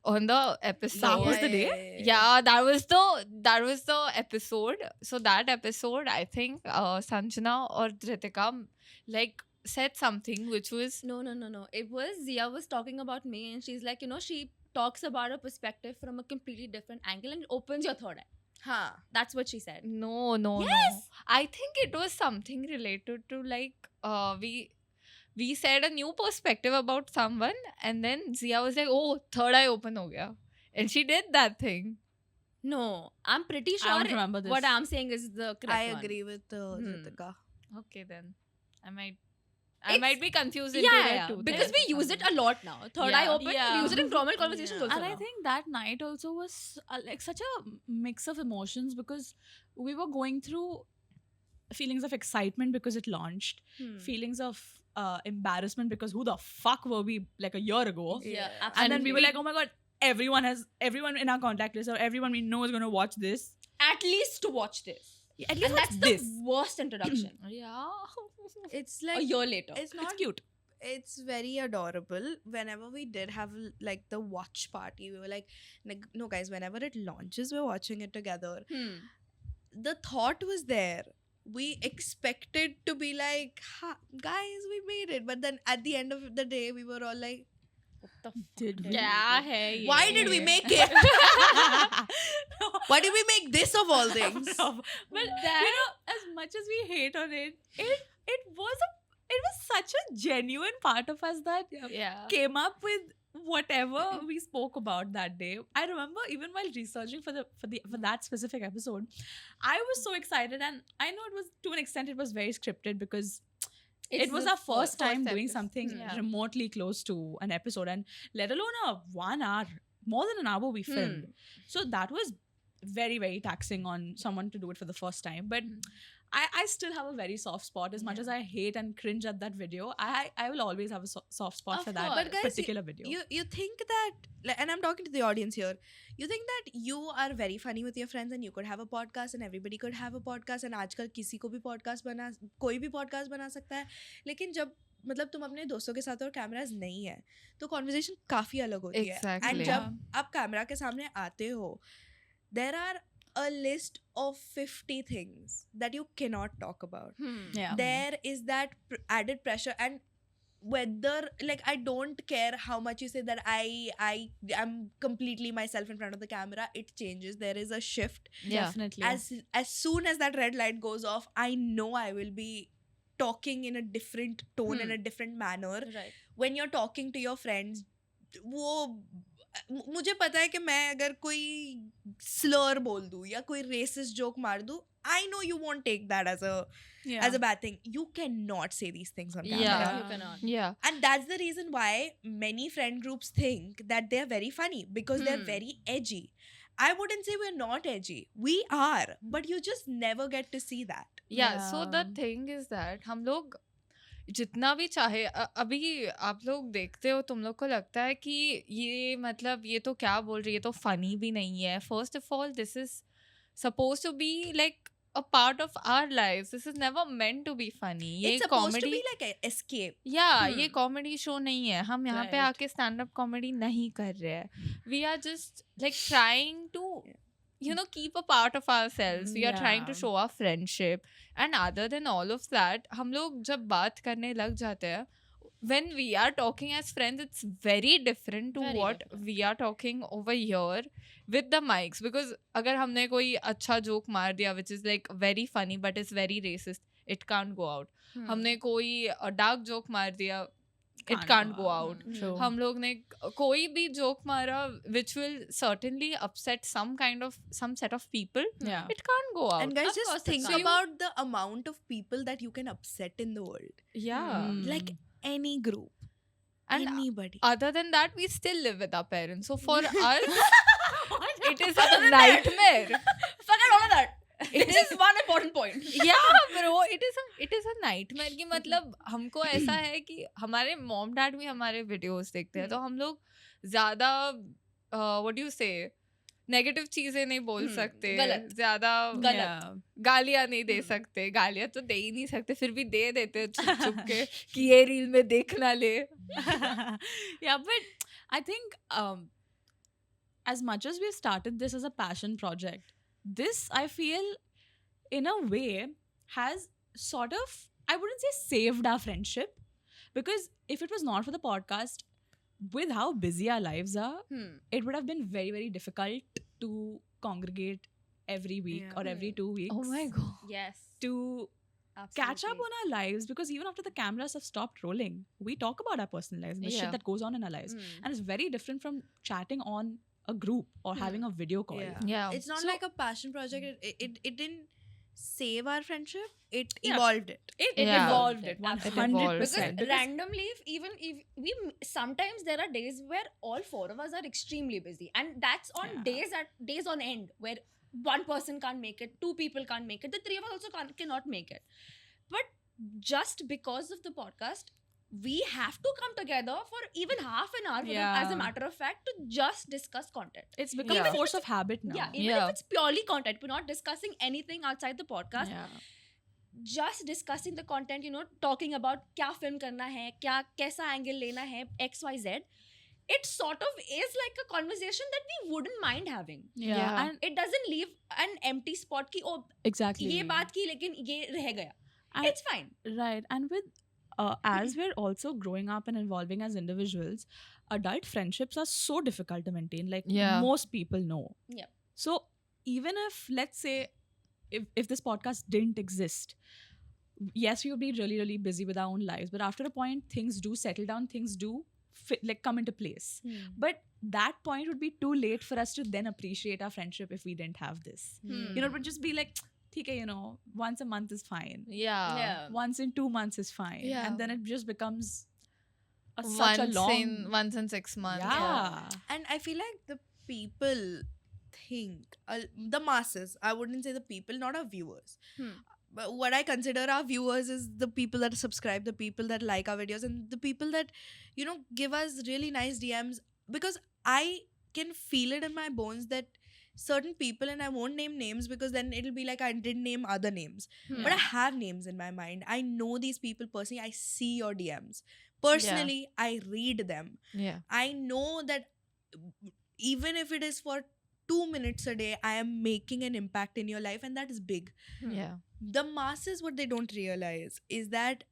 on the episode. That was the day? Yeah, that was the episode. So that episode, I think Sanjana or Dhritika like said something which was No. It was Zia was talking about me, and she's like, she talks about a perspective from a completely different angle and opens your third eye. Huh. That's what she said. no. Yes! I think it was something related to like we said a new perspective about someone, and then Zia was like, "Oh, third eye open ho gaya," and she did that thing. No, I'm pretty I sure don't remember this. what I'm saying is the correct I one. agree with Ritika. Okay, then I It's- might be confused Yeah, into yeah, the yeah. two. Because we use it a lot now. Third eye Yeah. open. Yeah. We use it in formal conversations Yeah. also. And I now. think that night also was like such a mix of emotions because we were going through feelings of excitement because it launched, feelings of embarrassment because who the fuck were we like a year ago? Yeah, And then we were absolutely. like, oh my god, everyone in our contact list or everyone we know is going to watch this. At least to watch this. At least And watch that's this. the worst introduction. Yeah. It's A like year later. it's not It's cute. it's very adorable. Whenever we did have like the watch party, we were like no guys, whenever it launches we're watching it together. The thought was there. We expected to be like, guys, we made it, but then at the end of the day we were all like, What the fuck Did we? क्या है ये? why did we make it? Why did we make this of all things? But you know, as much as we hate on it, it was such a genuine part of us that Yeah. came up with whatever we spoke about that day. I remember even while researching for that specific episode, I was so excited, and I know it was to an extent it was very scripted because it was the our first time doing episode. something Yeah. remotely close to an episode, and let alone a 1 hour, more than an hour we filmed. So that was very, very taxing on someone to do it for the first time. But I still have a very soft spot. As much as I hate and cringe at that video, I will always have a soft spot Of for that course. But guys, particular video. You think that, and I'm talking to the audience here, you think that you are very funny with your friends and you could have a podcast and everybody could have a podcast and आजकल किसी को भी कोई भी podcast बना सकता है, लेकिन जब मतलब तुम अपने दोस्तों के साथ और कैमरास नहीं है तो कॉन्वर्जेशन काफी अलग होती है. Exactly. एंड जब आप कैमरा के सामने आते हो, there are a list of 50 things that you cannot talk about. Yeah. There is that added pressure, and whether like I don't care how much you say that I am completely myself in front of the camera, it changes. There is a shift. Yeah. Definitely. As soon as that red light goes off, I know I will be talking in a different tone, in a different manner. Right. When you're talking to your friends, वो मुझे पता है कि मैं अगर कोई slur बोल दूँ या कोई racist joke मार दूँ, I know you won't take that as a bad thing. You cannot say these things on camera. Yeah. You cannot. Yeah. And that's the reason why many friend groups think that they're very funny, because they're very edgy. I wouldn't say we're not edgy. We are, but you just never get to see that. Yeah, so the Yeah. thing is that हम लोग जितना भी चाहे अभी आप लोग देखते हो, तुम लोग को लगता है कि ये मतलब ये तो क्या बोल रही है, ये तो फनी भी नहीं है. First of all, this is suppose to be like a part of our lives. This is never meant to be funny. ये It's supposed to comedy be like an escape. ये कॉमेडी शो नहीं है. हम यहाँ पे Right. आके stand up comedy नहीं कर रहे हैं. We are just like trying to keep a part of ourselves. We are trying to Yeah. show our friendship. And other than all of that, हम लोग जब बात करने लग जाते हैं, when we are talking as friends, it's very different to Very what different. we are talking over here with the mics. Because अगर हमने कोई अच्छा joke मार दिया which is like very funny but is very racist, it can't go out. हमने कोई dark joke मार दिया, it can't go out. True. हम लोग ने कोई भी joke मारा which will certainly upset some set of people, Yeah. it can't go out. And guys, Of just course it think can't. about the amount of people that you can upset in the world. Yeah. Like any group. And Anybody. other than that, we still live with our parents. So for us, it is a nightmare. Forget all of that. This is one important point. Yeah, bro, it is a nightmare. कि मतलब हमको ऐसा है कि हमारे mom dad भी हमारे videos देखते हैं, तो हम लोग ज्यादा व्हाट डू यू से नेगेटिव चीजें नहीं बोल सकते, गलत। ज्यादा गलत। गालियां नहीं दे सकते. गालियां तो दे ही नहीं सकते, फिर भी दे देते हैं छुप छुप के कि ये रील में देखना ले. Yeah, but I think as much as we started this as a passion project, this I feel in a way has sort of, I wouldn't say saved our friendship, because if it was not for the podcast, with how busy our lives are, it would have been very, very difficult to congregate every week Yeah. or every 2 weeks Oh my god. Yes. to catch up Absolutely. on our lives, because even after the cameras have stopped rolling, we talk about our personal lives and the Yeah. shit that goes on in our lives. And it's very different from chatting on a group or having a video call. Yeah. It's not So- like a passion project. It didn't save our friendship. It Yeah. evolved it. It Yeah. evolved it Absolutely. 100%. Because randomly, even if we sometimes there are days where all four of us are extremely busy, and that's on Yeah. days on end where one person can't make it, two people can't make it, the three of us also cannot make it. But just because of the podcast, we have to come together for even half an hour, as a Yeah. matter of fact, to just discuss content. It's become Yeah. a force of habit now. Yeah, even if it's purely content, we're not discussing anything outside the podcast. Yeah. Just discussing the content, you know, talking about क्या film करना है, क्या कैसा angle लेना है, XYZ. It sort of is like a conversation that we wouldn't mind having. Yeah. And It doesn't leave an empty spot कि oh exactly. ये बात की लेकिन ये रह गया. And- It's fine. Right. And with as we're also growing up and evolving as individuals, adult friendships are so difficult to maintain. Like Yeah. most people know. Yep. So even if, let's say, if this podcast didn't exist, yes, we would be really, really busy with our own lives. But after a point, things do settle down. Things do come into place. But that point would be too late for us to then appreciate our friendship if we didn't have this. You know, it would just be like, okay, you know, once a month is fine. Yeah. Once in 2 months is fine. Yeah. And then it just becomes such a long... once in 6 months. Yeah. And I feel like the people think, the masses, I wouldn't say the people, not our viewers. But what I consider our viewers is the people that subscribe, the people that like our videos, and the people that, you know, give us really nice DMs. Because I can feel it in my bones that certain people, and I won't name names because then it'll be like I didn't name other names. But I have names in my mind. I know these people personally. I see your DMs. Personally, I read them. Yeah. I know that even if it is for 2 minutes a day, I am making an impact in your life, and that is big. Yeah. The masses, what they don't realize is that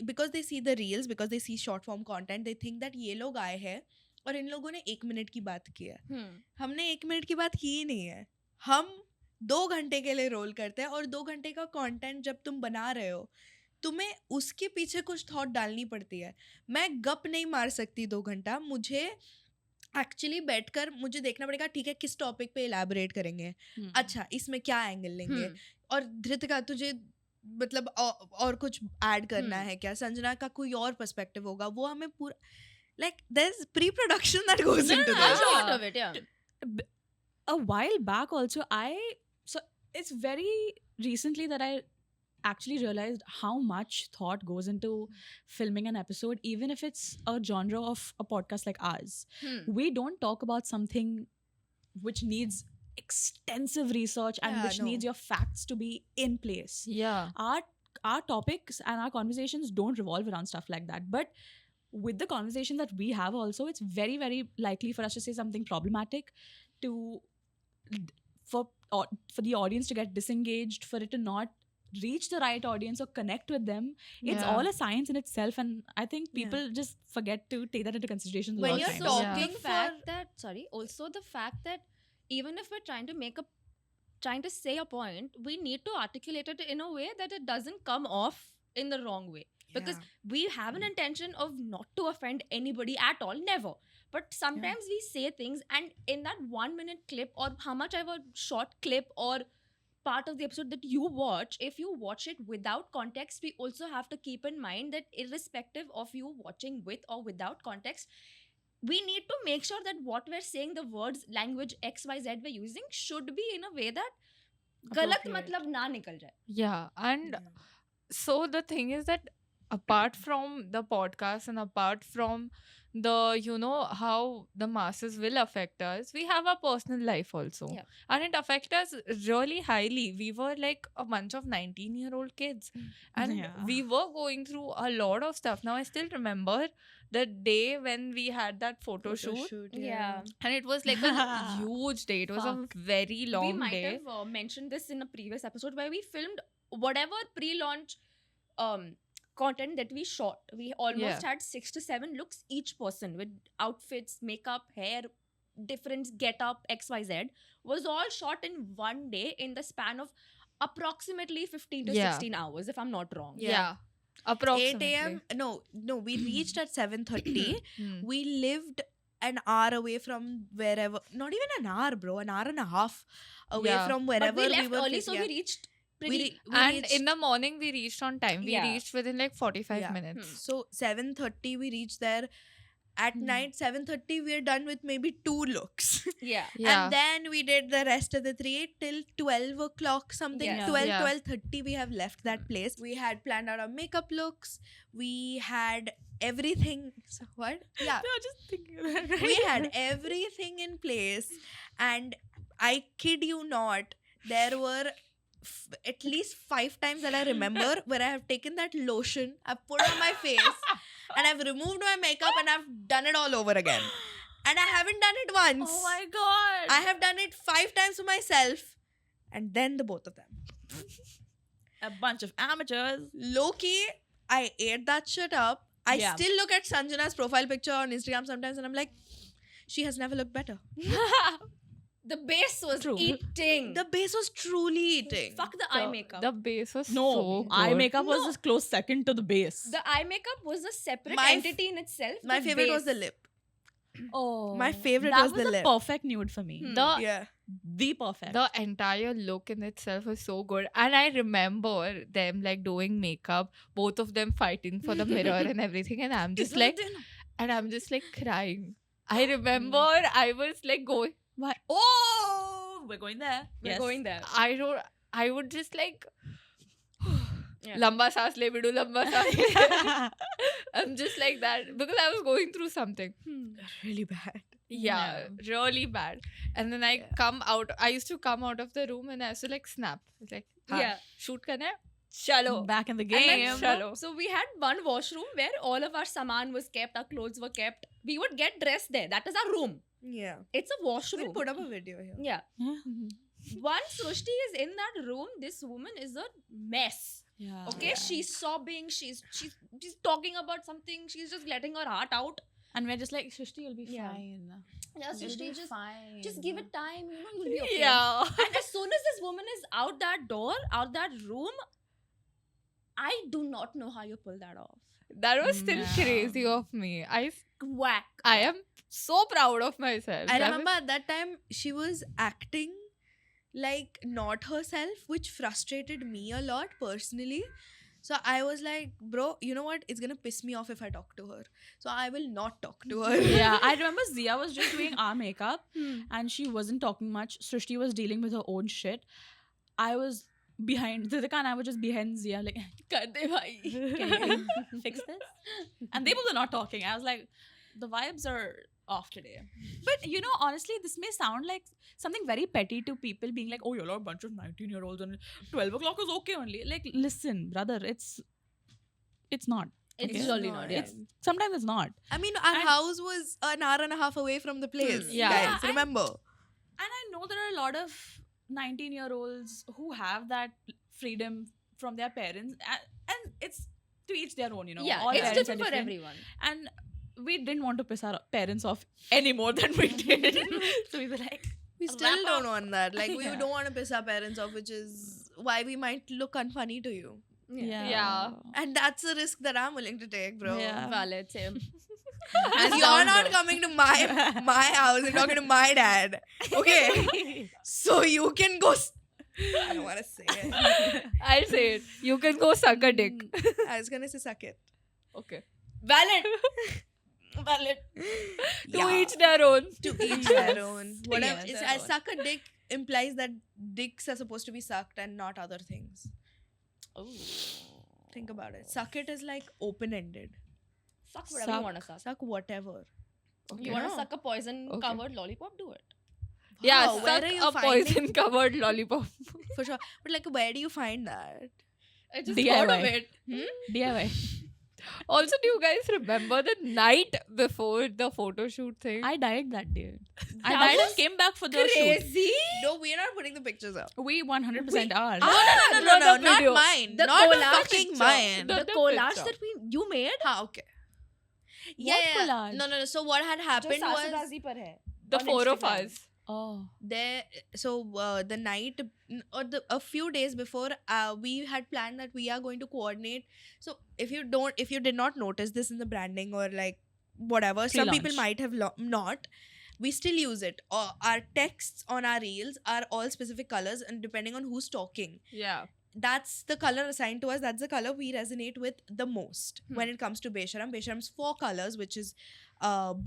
because they see the reels, because they see short form content, they think that ये लोग आए हैं और इन लोगों ने 1 minute की बात की है. हमने 1 मिनट की बात की ही नहीं है. हम 2 घंटे के लिए रोल करते हैं, और 2 घंटे का कंटेंट जब तुम बना रहे हो, तुम्हें उसके पीछे कुछ थॉट डालनी पड़ती है. मैं गप नहीं मार सकती 2 घंटा. मुझे एक्चुअली बैठकर मुझे देखना पड़ेगा, ठीक है, किस टॉपिक पे इलैबोरेट करेंगे, अच्छा इसमें क्या एंगल लेंगे, और धृतिका तुझे मतलब और कुछ ऐड करना है क्या, संजना का कोई और पर्सपेक्टिव होगा, वो हमें पूरा like there's pre-production that goes into That's this. a lot of it, yeah. A while back also, so it's very recently that I actually realized how much thought goes into filming an episode, even if it's a genre of a podcast like ours. We don't talk about something which needs extensive research and which needs your facts to be in place. Yeah. Our topics and our conversations don't revolve around stuff like that. But with the conversation that we have also, it's very, very likely for us to say something problematic, for the audience to get disengaged, for it to not reach the right audience or connect with them. It's all a science in itself, and I think people just forget to take that into consideration. When a lot you're of times. talking The fact that also the fact that even if we're trying to say a point, we need to articulate it in a way that it doesn't come off in the wrong way. Because we have an intention of not to offend anybody at all, never. But sometimes we say things, and in that 1 minute clip, or how much ever short clip or part of the episode that you watch, if you watch it without context, we also have to keep in mind that irrespective of you watching with or without context, we need to make sure that what we're saying, the words, language, XYZ we're using, should be in a way that galat matlab na nikal jaye. Yeah. And so the thing is that apart from the podcast and apart from the, you know, how the masses will affect us, we have our personal life also. Yeah. And it affects us really highly. We were like a bunch of 19-year-old kids. And we were going through a lot of stuff. Now I still remember the day when we had that photo shoot. Yeah. And it was like a huge day. It was a very long We might day. have mentioned this in a previous episode where we filmed whatever pre-launch content that we shot. We almost had 6 to 7 looks each person, with outfits, makeup, hair, different get up, XYZ, was all shot in one day in the span of approximately 15 to 16 hours, if I'm not wrong. Yeah. 8 Approximately. a.m. No, we reached at 7:30. Hmm. We lived an hour away from wherever, not even an hour, bro, an hour and a half away Yeah. from But wherever we left were. early, so we reached pretty... And reached- in the morning, we reached on time. We Yeah. reached within like 45 Yeah. minutes. So 7:30 we reached there. At night 7:30 we're done with maybe 2 looks. Yeah. Yeah. And then we did the rest of the 3 till 12 o'clock something. Yes. 12, Yeah. 12:30 we have left that place. We had planned out our makeup looks. We had everything. So what? Yeah. No, just thinking that. We had everything in place. And I kid you not, there were at least 5 times that I remember where I have taken that lotion, I've put it on my face, and I've removed my makeup and I've done it all over again. And I haven't done it once. Oh my god. I have done it 5 times for myself, and then the both of them. A bunch of amateurs. Low-key, I ate that shit up. I Yeah. still look at Sanjana's profile picture on Instagram sometimes and I'm like, she has never looked better. The base was True. eating. The base was truly eating. Fuck the eye makeup. The base was No, so eye good. makeup was No. just close second to the base. The eye makeup was a separate My f- entity in itself. My The favorite was the base. lip. Oh. My favorite that was the a lip. perfect nude for me. Hmm. The Yeah. The perfect. the entire look in itself was so good, and I remember them like doing makeup, both of them fighting for the mirror and everything, and I'm just like crying. I remember I was like going. Why? Oh, we're going there. We're going there. I would just like Yeah. lamba saas le bidu, lamba saas le. I'm just like that because I was going through something. Really bad. Yeah, really bad. And then I come out. I used to come out of the room and I used to like snap. It's like, Yeah. shoot karna hai? Chalo. Back in the And then, game. Chalo. So we had one washroom where all of our saman was kept, our clothes were kept. We would get dressed there. That is our room. Yeah. It's a washroom. We'll put up a video here. Yeah. Yeah. Once Srushti is in that room, this woman is a mess. Yeah. Okay, she's sobbing. She's talking about something. She's just letting her heart out. And we're just like, Shrishti, you'll be Yeah. fine. Yeah, You'll Srushti, be fine. just give it time. You know, you'll be okay. Yeah. And as soon as this woman is out that door, out that room, I do not know how you pull that off. That was still No. crazy of me. Whack. I am so proud of myself. I That remember at that time she was acting like not herself, which frustrated me a lot personally. So I was like, bro, you know what? It's gonna piss me off if I talk to her. So I will not talk to her. Yeah, I remember Zia was just doing our makeup Hmm. and she wasn't talking much. Srishti was dealing with her own shit. I was behind Didika and I were just behind Zia, like, Kar de bhai. Can you fix this? And they both were not talking. I was like, the vibes are off today. But you know, honestly, this may sound like something very petty to people being like, oh, you're a bunch of 19-year-olds and 12 o'clock is okay only. Like, listen, brother, it's not. It's Okay. really No, not. yeah. It's Sometimes it's not. I mean, our And- house was an hour and a half away from the place. Yeah. Guys, and- remember. And I know there are a lot of 19-year-olds who have that freedom from their parents, and it's to each their own, you know. yeah, All it's parents are different for different. everyone. And we didn't want to piss our parents off any more than we did. So we were like, We Wrap still don't up. want that. Like, we Yeah. don't want to piss our parents off, which is why we might look unfunny to you. Yeah. And that's a risk that I'm willing to take, bro. Yeah. Valid, same. And you're not coming to my house and talking to my dad. Okay. So you can go. I don't want to say it. I'll say it. You can go suck a dick. I was gonna say suck it. Okay. Valid. Valid. To Yeah. each their own. To each their own. Whatever. each It's, their own. suck a dick implies that dicks are supposed to be sucked and not other things. Think about it. Suck it is like open ended. Suck whatever you want to suck. Suck whatever. You want to Yeah. suck a poison Okay. covered lollipop? Do it. Yeah, Wow, where suck are you a finding- poison covered lollipop. For sure. But like, where do you find that? I just DIY. thought of it. DIY. Also, do you guys remember the night before the photo shoot thing? I died that day. I That died was and came back for the shoot. Crazy. No, we're not putting the pictures up. We 100% are. No, not not the video. mine. The not collage fucking picture. mine. The The collage picture. that you made. Ha, okay. collage? No. So what had happened जो was सासुराजी पर है. The on four of Instagram. us. Oh. there. So the night or a few days before, we had planned that we are going to coordinate. So if you did not notice this in the branding or like whatever, some people Pre-launch. might have not. We still use it. Our texts on our reels are all specific colors, and depending on who's talking. Yeah. that's the color assigned to us. That's the color we resonate with the most when it comes to Besharam. Besharam's 4 colors, which is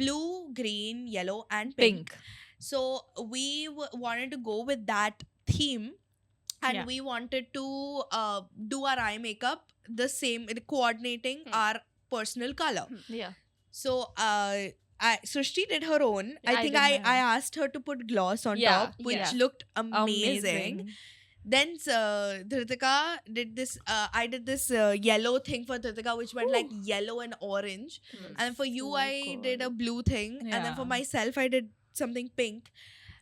blue, green, yellow, and pink. Pink. So we wanted to go with that theme, and Yeah. we wanted to do our eye makeup the same, coordinating our personal color. Yeah. So Srishti did her own. I I think did I my own. asked her to put gloss on Yeah, top, which yeah. looked amazing. Amazing. Then Dhritika did this. I did this yellow thing for Dhritika, which went like yellow and orange. And for you, so I did a blue thing. And then for Yeah. myself, I did something pink.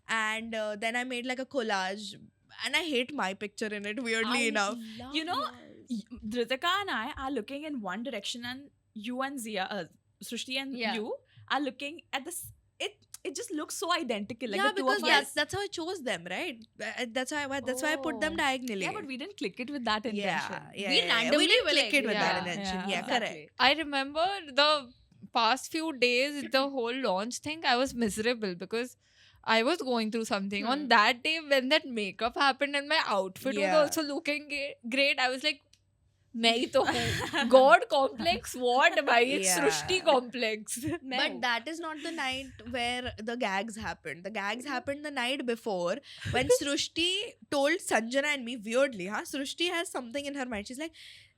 And then I made like a collage. And I hate my picture in it, weirdly enough. You know, Dhritika and I are looking in one direction, and you and Zia, Srishti and Yeah. you are looking at this. It just looks so identical. Like yeah, the two because of us. that's how I chose them, right? That's why I put them Oh. diagonally. Yeah, but we didn't click it with that intention. We randomly we didn't were click like, it with that yeah, intention. Yeah, exactly. correct. I remember the past few days, the whole launch thing, I was miserable because I was going through something. On that day, when that makeup happened and my outfit Yeah. was also looking great, I was like, मैं ही तो हूँ. God complex, what? Bhai, it's Yeah. Srishti complex. But that is not the night where the gags happened. The gags happened the night before when Srishti told Sanjana and me, weirdly, Srishti has something in her mind. She's like,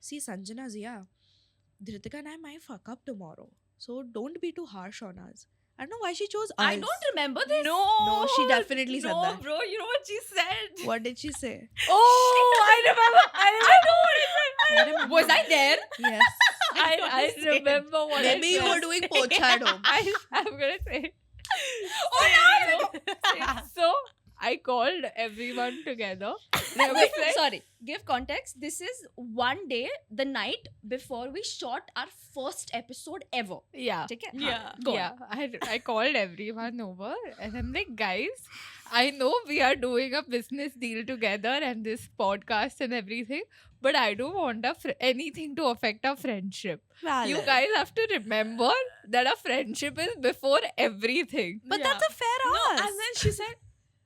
see, Sanjana, Zia, Dhritika and I might fuck up tomorrow. So don't be too harsh on us. I don't know why she chose us. I don't remember this. No, she definitely said that. bro. You know what she said? What did she say? Oh, I remember. I remember. Was I there? Yes. I remember what Maybe I you said. were doing pocha at home. I'm gonna say. Oh no! So I called everyone together. And I was Wait, like, sorry. Give context. This is one day, the night before we shot our first episode ever. yeah. ठीक है? Yeah. हाँ, go on. Yeah, I called everyone over and I'm like, guys, I know we are doing a business deal together and this podcast and everything, but I don't want anything to affect our friendship. You guys have to remember that our friendship is before everything. But Yeah. that's a fair No, ask. and then she said,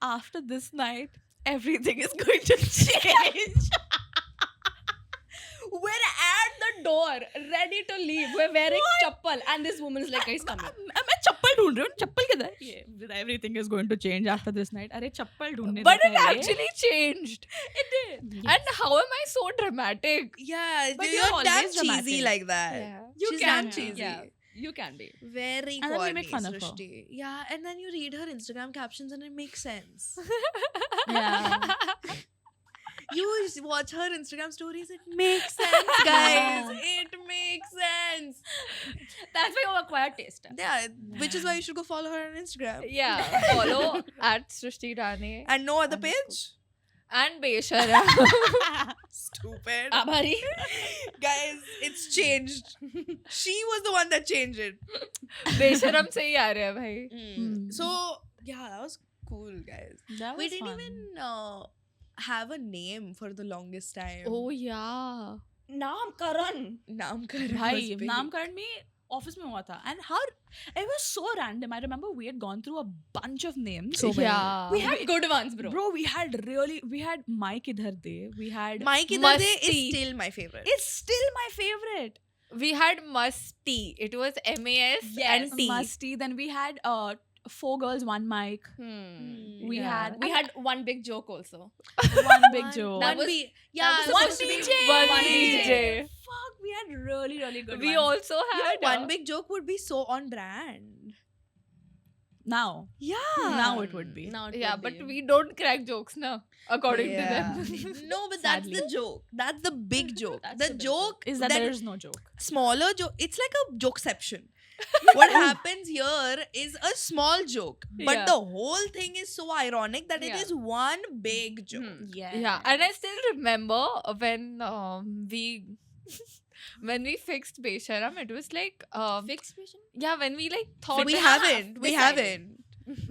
after this night, everything is going to change. We're at the door, ready to leave. We're wearing chappal, and this woman is like, "Guys, come here." मैं चप्पल ढूंढ रही हूँ चप्पल किधर है ये everything is going to change after this night अरे चप्पल ढूंढने But से it पहले- actually changed. It did. And how am I so dramatic? Yeah, But you're you're damn always cheesy dramatic. like that. You She's can damn cheesy. Yeah, you can be. Very And then we corny, make fun of her. Srishti. Yeah, and then you read her Instagram captions and it makes sense. Yeah. You watch her Instagram stories, it makes sense, guys. It makes sense. That's why you have acquired taste. Yeah, which is why you should go follow her on Instagram. Yeah, follow at Srishti Rane And no other page? and Beshara. Stupid. Abhari. Guys, it's changed. She was the one that changed it. Besharam से ही आ रहा है भाई. Hmm. So, yeah, that was cool, guys. That We was didn't fun. even have a name for the longest time. Oh yeah. Namkaran. Namkaran. भाई was big. नामकरण में office में हुआ था and how it was so random. I remember we had gone through a bunch of names. Yeah. We had good ones, bro. Bro, we had Mike Idhar De. We had Mike Idhar De is Masti. still my favorite. it's still my favorite. We had Musty. It was MAS Yes. and T. Musty. Then we had 4 girls, 1 mic. We Yeah. We had one big joke also. one big joke. That was- yeah, was one supposed to be DJ. One DJ. DJ. Fuck, we had really good We ones. also You know, had one big joke would be so on brand. Now. Yeah. Now it would be. Now it Yeah, would but be. we don't crack jokes now, according to Yeah. them. No, but that's the Sadly. joke. That's the big joke. That's the the big joke Is that there is no joke. smaller joke. It's like a jokeception. What happens here is a small joke, but Yeah. the whole thing is so ironic that it Yeah. is one big joke. Hmm. Yeah, and I still remember when we when we fixed Besharam, it was like Fixed patient? yeah, when we like thought We that- haven't. We decided. haven't.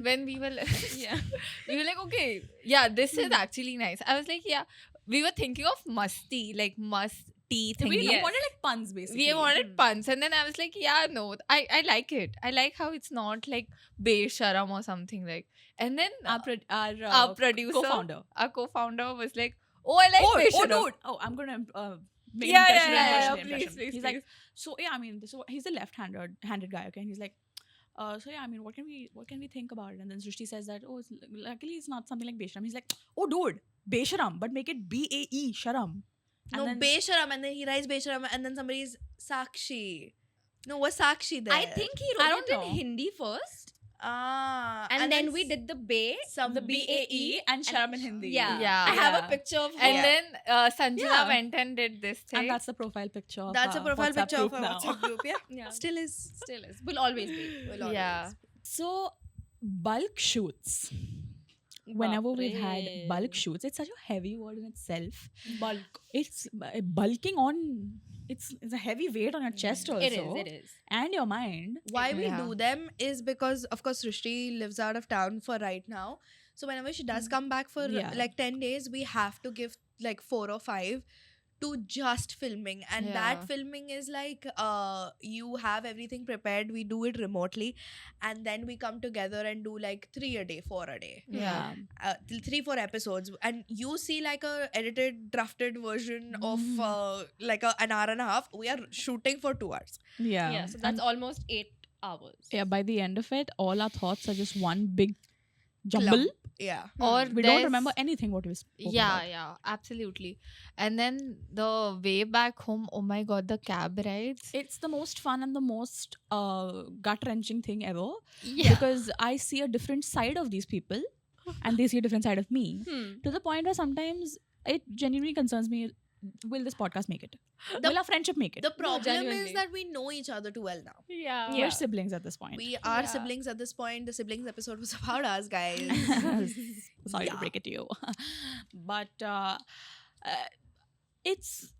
when we were like, Yeah. we were like, okay, yeah, this is actually nice. I was like, yeah, we were thinking of musty, like musty thing. We Yes. wanted like puns basically. We wanted puns, and then I was like, yeah, no, I like it. I like how it's not like Besharam or something like. And then our our producer, co-founder. our co-founder was like, Oh, I like Besharam. dude. Oh, I'm gonna make Yeah, an yeah, impression. yeah, impression, yeah, impression. please, He's like, so yeah, I mean, so he's a left-handed guy, okay? And he's like, so yeah, I mean, what can we think about it? And then Srishti says that, oh, luckily it's not something like Besharam. He's like, oh, dude, Besharam, but make it BAE Sharam. No, then, Besharam, and then he writes Besharam, and then somebody's Sakshi. No, what's Sakshi there? I think he I wrote don't it in know. Hindi first, Ah, and then we did the Bay. some the BAE and Sharam in Hindi. Yeah. Yeah. I have Yeah. a picture of And her. then Sanjana Yeah. went and did this thing. And that's the profile picture. Of That's a our profile WhatsApp picture of group our now. WhatsApp group. Yeah, Yeah. still is. Still is. Will always be. Will always. Yeah. So bulk shoots. Whenever we've had Baapre. bulk shoots, it's such a heavy word in itself. Bulk. It's bulking on. It's a heavy weight on your chest also. It is. And your mind. Why we Yeah. do them is because, of course, Srishti lives out of town for right now. So whenever she does come back for Yeah. like 10 days, we have to give like 4 or 5 to just filming. And that Yeah. filming is like you have everything prepared. We do it remotely. And then we come together and do like 3 a day, 4 a day. Yeah. 3-4 episodes, and you see like a edited drafted version of like an hour and a half. We are shooting for 2 hours. Yeah. Yeah. So that's almost 8 hours. Yeah, by the end of it, all our thoughts are just one big jumble. Yeah. Or We don't there's- remember anything what we spoke Yeah, about. yeah, absolutely. And then the way back home, oh my god, the cab rides. It's the most fun and the most gut-wrenching thing ever. Yeah. Because I see a different side of these people and they see a different side of me. To the point where sometimes it genuinely concerns me, will this podcast make it? Will our friendship make it? The problem is genuinely. that we know each other too well now. Yeah. We're siblings at this point. We are Yeah. siblings at this point. The siblings episode was about us, guys. Sorry to Yeah. break it to you. But it's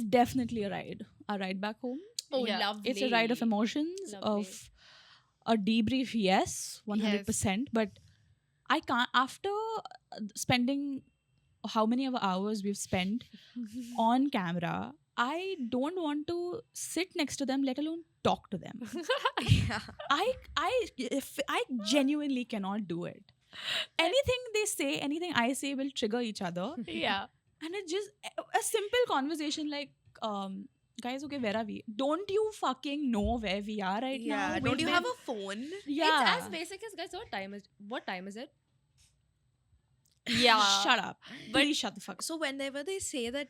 definitely a ride back home. Oh, Yeah. lovely. It's a ride of emotions, Lovely. of a debrief, yes, 100%. But I can't, after spending how many of hours we've spent on camera, I don't want to sit next to them, let alone talk to them. Yeah. I genuinely cannot do it. Anything they say, anything I say will trigger each other. Yeah. And it's just a simple conversation like, guys, okay, where are we? Don't you fucking know where we are right now? Yeah. Don't you have a phone? Yeah. It's as basic as, guys, what time is it? Yeah. Shut up. Please shut the fuck up. So whenever they say that,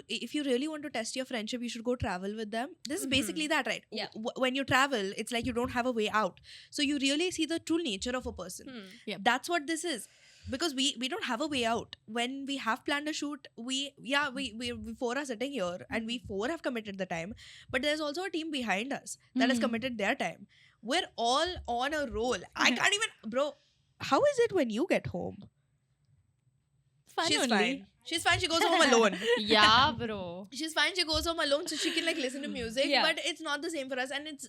if you really want to test your friendship, you should go travel with them. This is basically that, right? Yeah. When you travel, it's like you don't have a way out. So you really see the true nature of a person. Yep. That's what this is. Because we don't have a way out. When we have planned a shoot, we four are sitting here and we four have committed the time. But there's also a team behind us that has committed their time. We're all on a roll. I can't even, bro. How is it when you get home? Fun She's only. fine. She's fine. She goes home alone. Yeah, bro. She's fine. She goes home alone, so she can like listen to music. Yeah. But it's not the same for us, and it's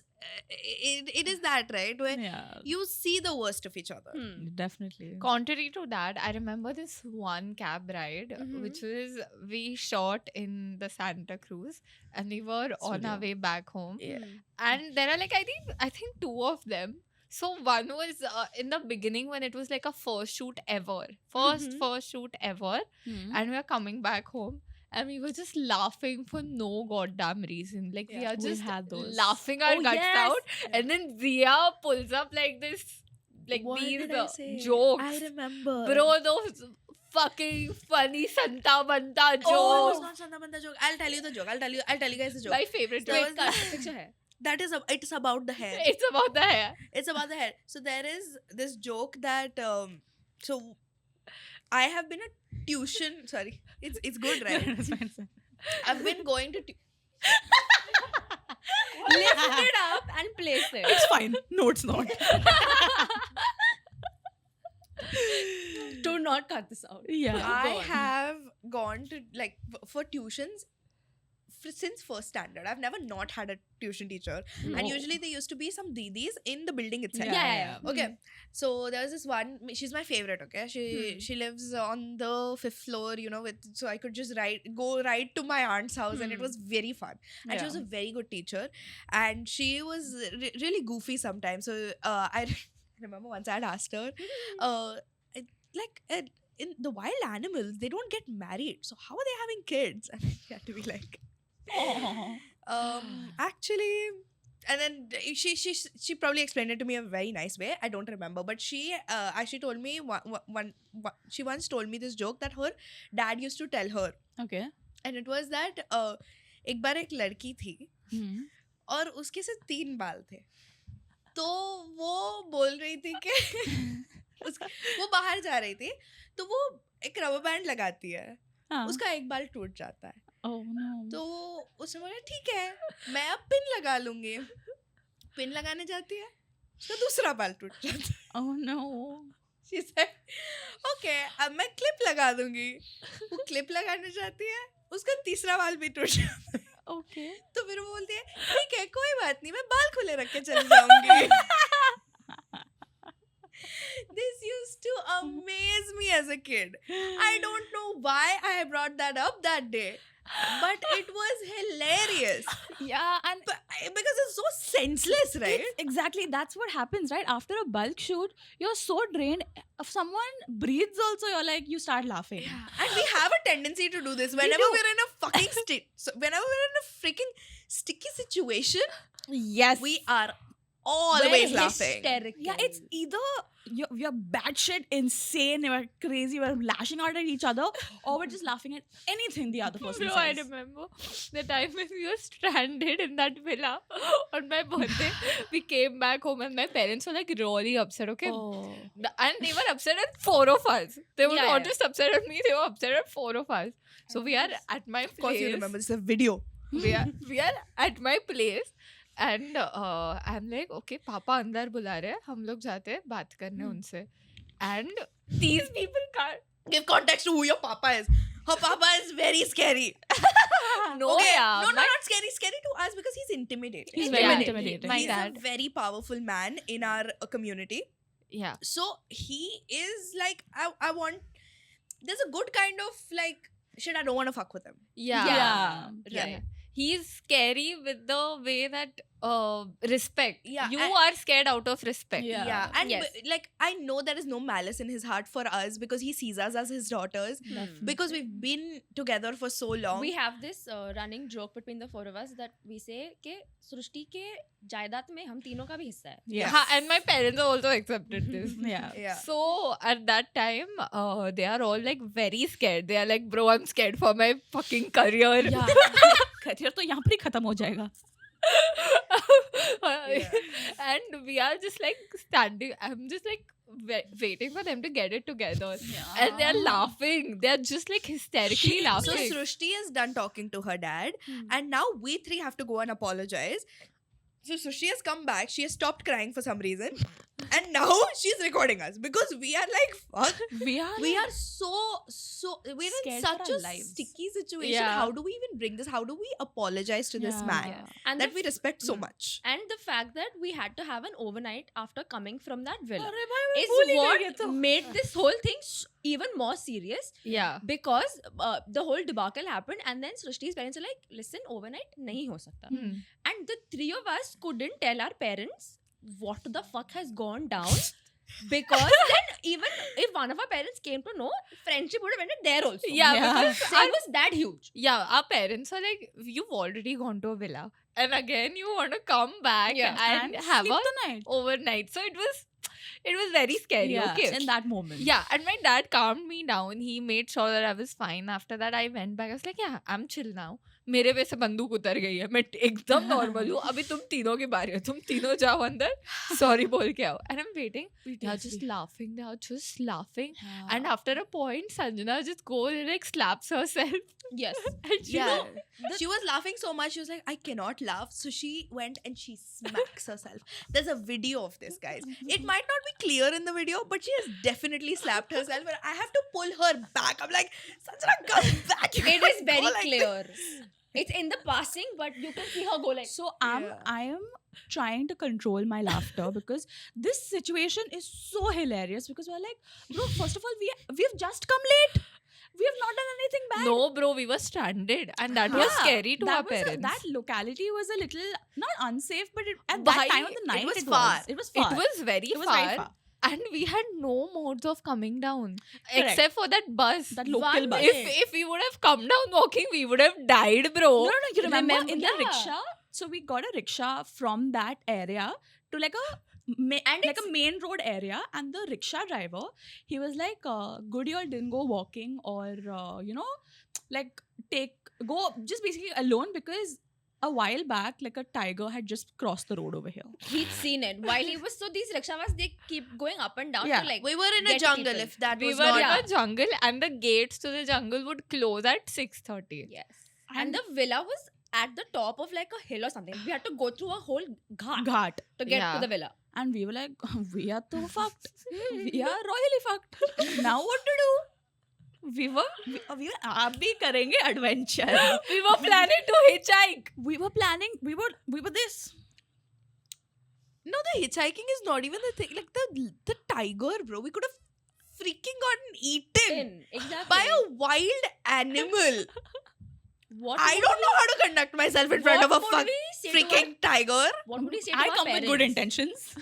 it is that, right, where Yeah. you see the worst of each other. Definitely. Contrary to that, I remember this one cab ride, which was we shot in the Santa Cruz, and we were on our way back home. Yeah. And there are like I think two of them. So one was in the beginning when it was like a first shoot ever, first shoot ever, and we are coming back home. And we were just laughing for no goddamn reason. Like we Yeah. are We just had those. laughing our Oh, guts yes. out. And then Zia pulls up like this, like What these did I say? jokes. I remember. Bro, those fucking funny Santa Banta jokes. Oh, it's not Santa Banta joke. I'll tell you the joke. I'll tell you guys the joke. My favorite There joke. was Wait, picture hai. That is it's about the hair. It's about the hair. It's about the hair. So there is this joke that so I have been a tuition. Sorry, it's good, right? It's fine, it's fine. I've been going to. Lift it up and place it. It's fine. No, it's not. Do not cut this out. Yeah. I Go on. have gone to like for tuitions since first standard. I've never not had a tuition teacher, and usually there used to be some didis in the building itself. Yeah. Okay, so there's this one. She's my favorite. Okay, she lives on the 5th floor. So I could just go right to my aunt's house, and it was very fun. And she was a very good teacher, and she was really goofy sometimes. So I remember once I had asked her, like in the wild animals, they don't get married. So how are they having kids? And she had to be like, actually, and then she probably explained it to me in a very nice way. I don't remember, but she actually told me she once told me this joke that her dad used to tell her, Okay. and it was that एक बार एक लड़की थी और उसके से 3 बाल थे, तो वो बोल रही थी कि वो बाहर जा रही थी, तो वो एक रबर बैंड लगाती है, हाँ. उसका एक बाल टूट जाता है, Oh no. तो उसने बोला ठीक है मैं अब पिन लगा लूंगी, पिन लगाने जाती है, उसका दूसरा बाल टूट जाता है. Oh no. She said, okay, अब मैं क्लिप लगा दूंगी. वो क्लिप लगाने जाती है, उसका तीसरा बाल भी टूट जाता है. Okay. तो फिर वो बोलती है ठीक है कोई बात नहीं, मैं बाल खुले रख के चली जाऊंगी. This used to amaze me as a kid. I don't know why I brought that up that day, but it was hilarious. Yeah, and Because it's so senseless, right? exactly, that's what happens, right? After a bulk shoot, you're so drained. If someone breathes also, you're like, you start laughing. And we have a tendency to do this whenever do. we're in a fucking whenever we're in a freaking sticky situation, Yes. we are always laughing. Hysterical. Yeah, it's either you're batshit insane, we're crazy, we're lashing out at each other, or we're just laughing at anything the other person Bro, I says. remember the time when we were stranded in that villa on my birthday. We came back home and my parents were like really upset, okay? Oh. And they were upset at 4 of us. They were Yeah, not yeah. just upset at me, they were upset at 4 of us. So we are at my Of course, you place. remember this is a video. we are at my place and I'm like, okay, पापा अंदर बुला रहे हैं, हम लोग जाते हैं बात करने उनसे. And these people can't. Give context to who your papa is. Her papa is very scary. No, Okay, yeah, no, my- not scary. Scary to us because he's intimidating. He's very intimidating. My He's dad. a very powerful man in our community. Yeah. So he is like, I want. There's a good kind of like shit. I don't want to fuck with him. Yeah. Yeah. Right. He's scary with the way that respect. Yeah, You and- are scared out of respect. Yeah. And Yes. like I know there is no malice in his heart for us because he sees us as his daughters. Because we've been together for so long. We have this running joke between the 4 of us that we say कि सृष्टि के जायदाद में हम तीनों का भी हिस्सा है. Yes. And my parents also accepted this. Yeah. Yeah. So at that time, they are all like very scared. They are like, bro, I'm scared for my fucking career. Yeah. Career तो यहाँ पर ही खत्म हो जाएगा. And we are just like standing. I'm just like waiting for them to get it together. And they're laughing. They're just like hysterically So laughing. Srushti is done talking to her dad, and now we 3 have to go and apologize. So Srushti has come back. She has stopped crying for some reason, and now she's recording us because we are like, fuck. We are. We are so we're in Scared for such our a lives. sticky situation. Yeah. How do we even bring this? How do we apologize to this Yeah. man And that the we respect so much? and the fact that we had to have an overnight after coming from that villa अरे भाई मैं is भूल ही गई ये what तो. made this whole thing even more serious Yeah. because the whole debacle happened and then Srushti's parents are like, listen, overnight nahi ho sakta. And the 3 of us couldn't tell our parents what the fuck has gone down because then even if one of our parents came to know, friendship would have ended there also. Yeah, Yeah. because So it was that huge. yeah, our parents are like, you've already gone to a villa, and again you want to come back and have sleep a the night. overnight. So it was very scary. Yeah, Okay. in that moment. Yeah, and my dad calmed me down. He made sure that I was fine. After that, I went back. I was like, yeah, I'm chill now. मेरे पे से बंदूक उतर गई है, मैं एकदम normal हूँ. अभी तुम तीनों की बारी है, तुम तीनों जाओ अंदर, सॉरी बोल के आओ. And I'm waiting. They are just laughing. They are just laughing. And after a point, Sanjana just goes and like slaps herself. Yes. And she Yeah. She was laughing so much. She was like, I cannot laugh. So she went and she smacks herself. There's a video of this, guys. It might not be clear in the video, but she has definitely slapped herself. And I have to pull her back. I'm like, Sanjana, come back. You It can't is very go like this." clear. It's in the passing, but you can see her go like. So Yeah. I am trying to control my laughter because this situation is so hilarious because we're like, bro, first of all, we've just come late. We have not done anything bad. No, bro, we were stranded. And that was Yeah, scary to our that was parents. that locality was a little not unsafe, but at Why? that time of the night was it far. was. It was far. It was very It was far. very far. and we had no modes of coming down Correct. except for that bus. That local One bus. If we would have come down walking, we would have died, bro. No, you remember in the yeah. rickshaw? So we got a rickshaw from that area to like a And like a main road area, and the rickshaw driver, he was like, "Good, you all didn't go walking or like go just basically alone because." A while back, like a tiger had just crossed the road over here. He'd seen it while he was. So these rickshaws, they keep going up and down Yeah. to like. We were in a Get jungle. people. If that We was were not. in a jungle, and the gates to the jungle would close at 6:30. Yes. And the villa was at the top of like a hill or something. We had to go through a whole ghat Ghat. to get Yeah. to the villa. And we were like, we are so fucked. We are royally fucked. Now what to do? We were आप भी करेंगे adventure. We were planning to hitchhike. We were planning. We were this. No, the hitchhiking is not even the thing. Like the tiger, bro. We could have freaking gotten eaten Exactly. by a wild animal. What I would don't know how to conduct myself in front of a what would we say to freaking tiger. What would we say to I our come with good parents? intentions.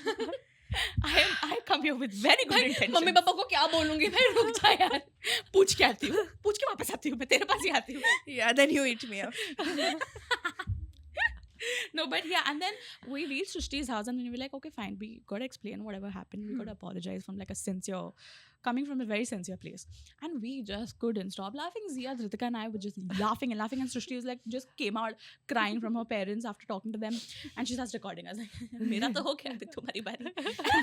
I come here with very good intentions. Mummy papa को क्या बोलूंगी मैं रुक जा यार पूछ के आती हूँ. पूछ के वापस आती हूँ. मैं तेरे पास ही आती हूँ. Yeah, then you eat me up. No, but yeah, and then we reached Srishti's house and then we were like, okay, fine, we gotta explain whatever happened. We gotta apologize from like a sincere, coming from a very sincere place. And we just couldn't stop laughing. Zia, Dhritika and I were just laughing and laughing, and Srishti was like, just came out crying from her parents after talking to them, and she starts recording. I was like, mera to ho gaya, abhi tumhari bari.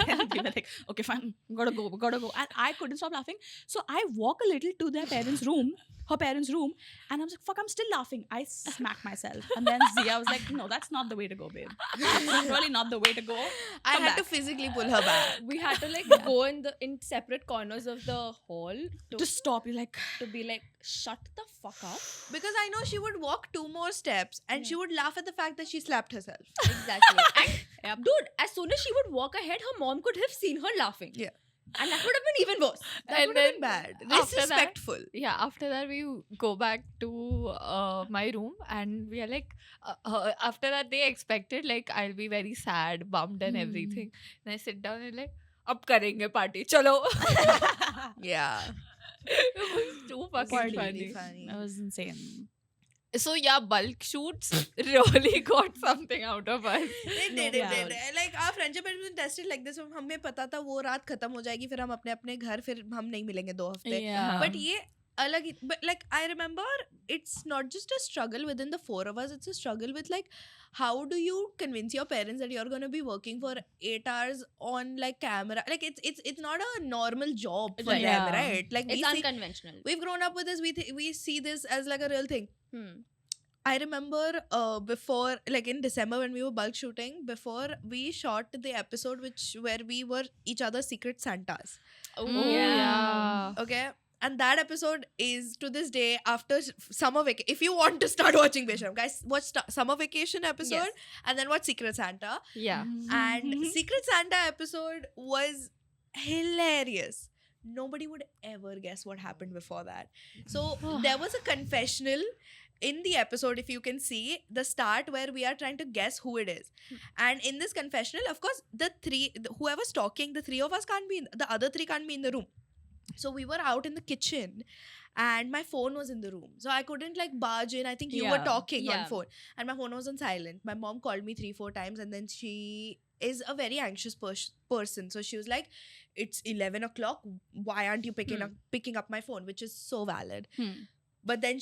And we were like, okay, fine, gotta go. And I couldn't stop laughing. So I walk a little to her parents' room, and I was like, fuck, I'm still laughing. I smacked myself. And then Zia was like, no, that's not the way to go, babe. That's really not the way to go. I Come had to back. physically pull her back. we had to like go in separate corners of the hall To stop, you're like, to be like shut the fuck up. Because I know she would walk 2 more steps and she would laugh at the fact that she slapped herself. Exactly. And dude, as soon as she would walk ahead, her mom could have seen her laughing. Yeah. And that would have been even worse. That And would have been then bad. after that- Disrespectful. Yeah, after that we go back to my room, and we are like, after that they expected like I'll be very sad, bummed and everything. And I sit down and like, अब करेंगे party, चलो. Yeah. It was too fucking Party. funny. Funny. that was insane. So yeah, bulk shoots really got something out of us. It No, did. yeah. Like our friendship has been tested like this. हमें पता था वो रात खत्म हो जाएगी फिर हम अपने अपने घर फिर हम नहीं मिलेंगे 2 हफ्ते. Yeah. But ये अलग ही- but like I remember it's not just a struggle within the 4 of us, it's a struggle with like how do you convince your parents that you're going to be working for 8 hours on like camera, like it's not a normal job for Right. them, Yeah. right? Like It's we see, unconventional. we've grown up with this, we see this as like a real thing. I remember before, like in December when we were bulk shooting, before we shot the episode where we were each other's secret Santas. Oh, yeah. Okay. And that episode is to this day after summer vacation. If you want to start watching Beshram, guys, watch summer vacation episode and then watch Secret Santa. Yeah. And Secret Santa episode was hilarious. Nobody would ever guess what happened before that. So there was a confessional in the episode, if you can see the start where we are trying to guess who it is. And in this confessional, of course, whoever's talking, the 3 of us can't be the other 3 can't be in the room. So we were out in the kitchen and my phone was in the room. So I couldn't like barge in. I think you were Yeah. talking on Yeah. phone and my phone was on silent. My mom called me 3-4 times and then she is a very anxious person. So she was like, it's 11 o'clock. Why aren't you picking up my phone? Which is so valid. But then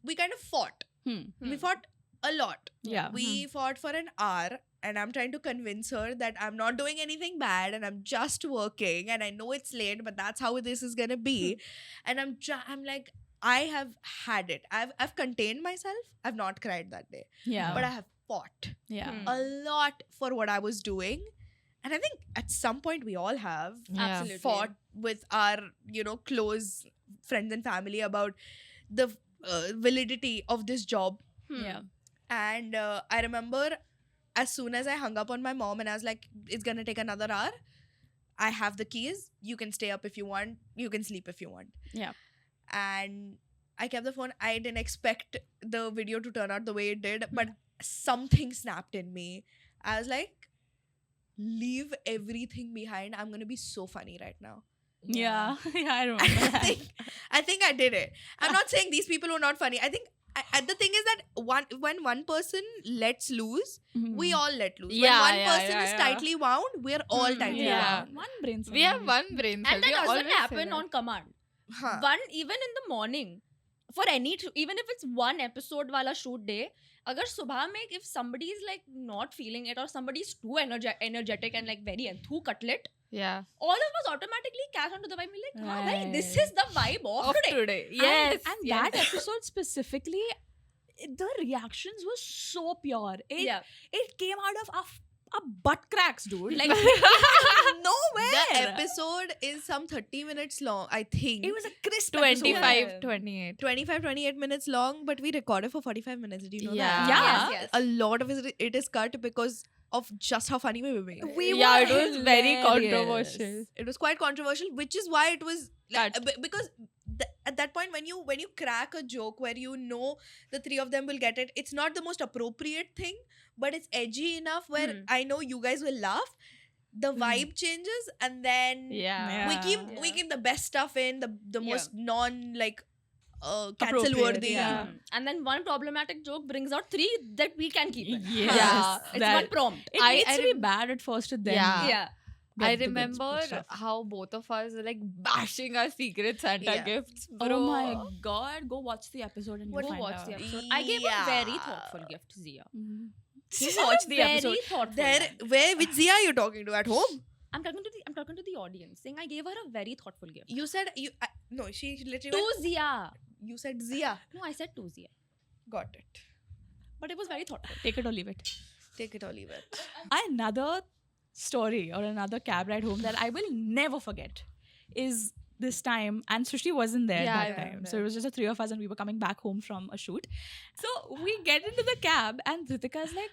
we kind of fought. We fought a lot. Yeah. We fought for an hour and I'm trying to convince her that I'm not doing anything bad and I'm just working and I know it's late, but that's how this is gonna be. And I'm like, I have had it. I've contained myself. I've not cried that day. Yeah. But I have fought yeah. Hmm. a lot for what I was doing. And I think at some point we all have Absolutely. fought with our, close friends and family about the validity of this job. Yeah. And I remember as soon as I hung up on my mom and I was like, it's gonna take another hour. I have the keys. You can stay up if you want. You can sleep if you want. Yeah. And I kept the phone. I didn't expect the video to turn out the way it did, but something snapped in me. I was like, leave everything behind. I'm gonna be so funny right now. Yeah, yeah, I remember I that. think I did it. I'm not saying these people were not funny. I think the thing is that when one person lets loose, we all let loose. Yeah, when one yeah, person yeah, is yeah. tightly wound, we're all tightly Yeah. wound. One brain cell. We have one brain cell. And that We doesn't always say happen that. on command. Huh. One, even in the morning, for any, even if it's one episode wala shoot day, agar subah mein, if somebody is like not feeling it or somebody is too energetic and like very enthu cutlet, Yeah. all of us automatically catch on to the vibe. We're like, "Haan bhai, this Right. is the vibe of Of today." today. Yes. And yes. that episode specifically, the reactions were so pure. It came out of our butt cracks, dude. Like nowhere. The episode is some 30 minutes long, I think. It was a crisp 25, episode. 28. 28 minutes long, but we recorded for 45 minutes. Did you know Yeah. that? Yeah. Yes, yes. A lot of it is cut because of just how funny we were being. Yeah, it was very hilarious. controversial. It was quite controversial, which is why it was like, Cut. because at that point when you crack a joke where you know the three of them will get it, it's not the most appropriate thing, but it's edgy enough where I know you guys will laugh. The vibe changes, and then Yeah. we keep the best stuff in, the most non like cancel Appropriate, worthy. yeah. And then one problematic joke brings out three that we can keep it. Yes. Yeah. It's That- one prompt. It I needs to be rem- bad at first, and then Yeah. Yeah. get I the good remember stuff. how both of us were like bashing our Secret Santa Yeah. gifts, bro. Oh my god! Go watch the episode and What you'll do you find watch the out. episode? I gave a very Yeah. thoughtful gift, Zia. Mhm. You Watch the episode. Very thoughtful. There, one. which Zia are you talking to at home? I'm talking to the audience, saying I gave her a very thoughtful gift. You said no. She literally. To Zia. You said Zia. No, I said to Zia. Got it. But it was very thoughtful. Take it or leave it. Take it or leave it. Another story or another cab ride home that I will never forget is this time, and Srishti wasn't there Yeah, I that time. remember. So it was just the three of us, and we were coming back home from a shoot. So we get into the cab, and Dritika's like,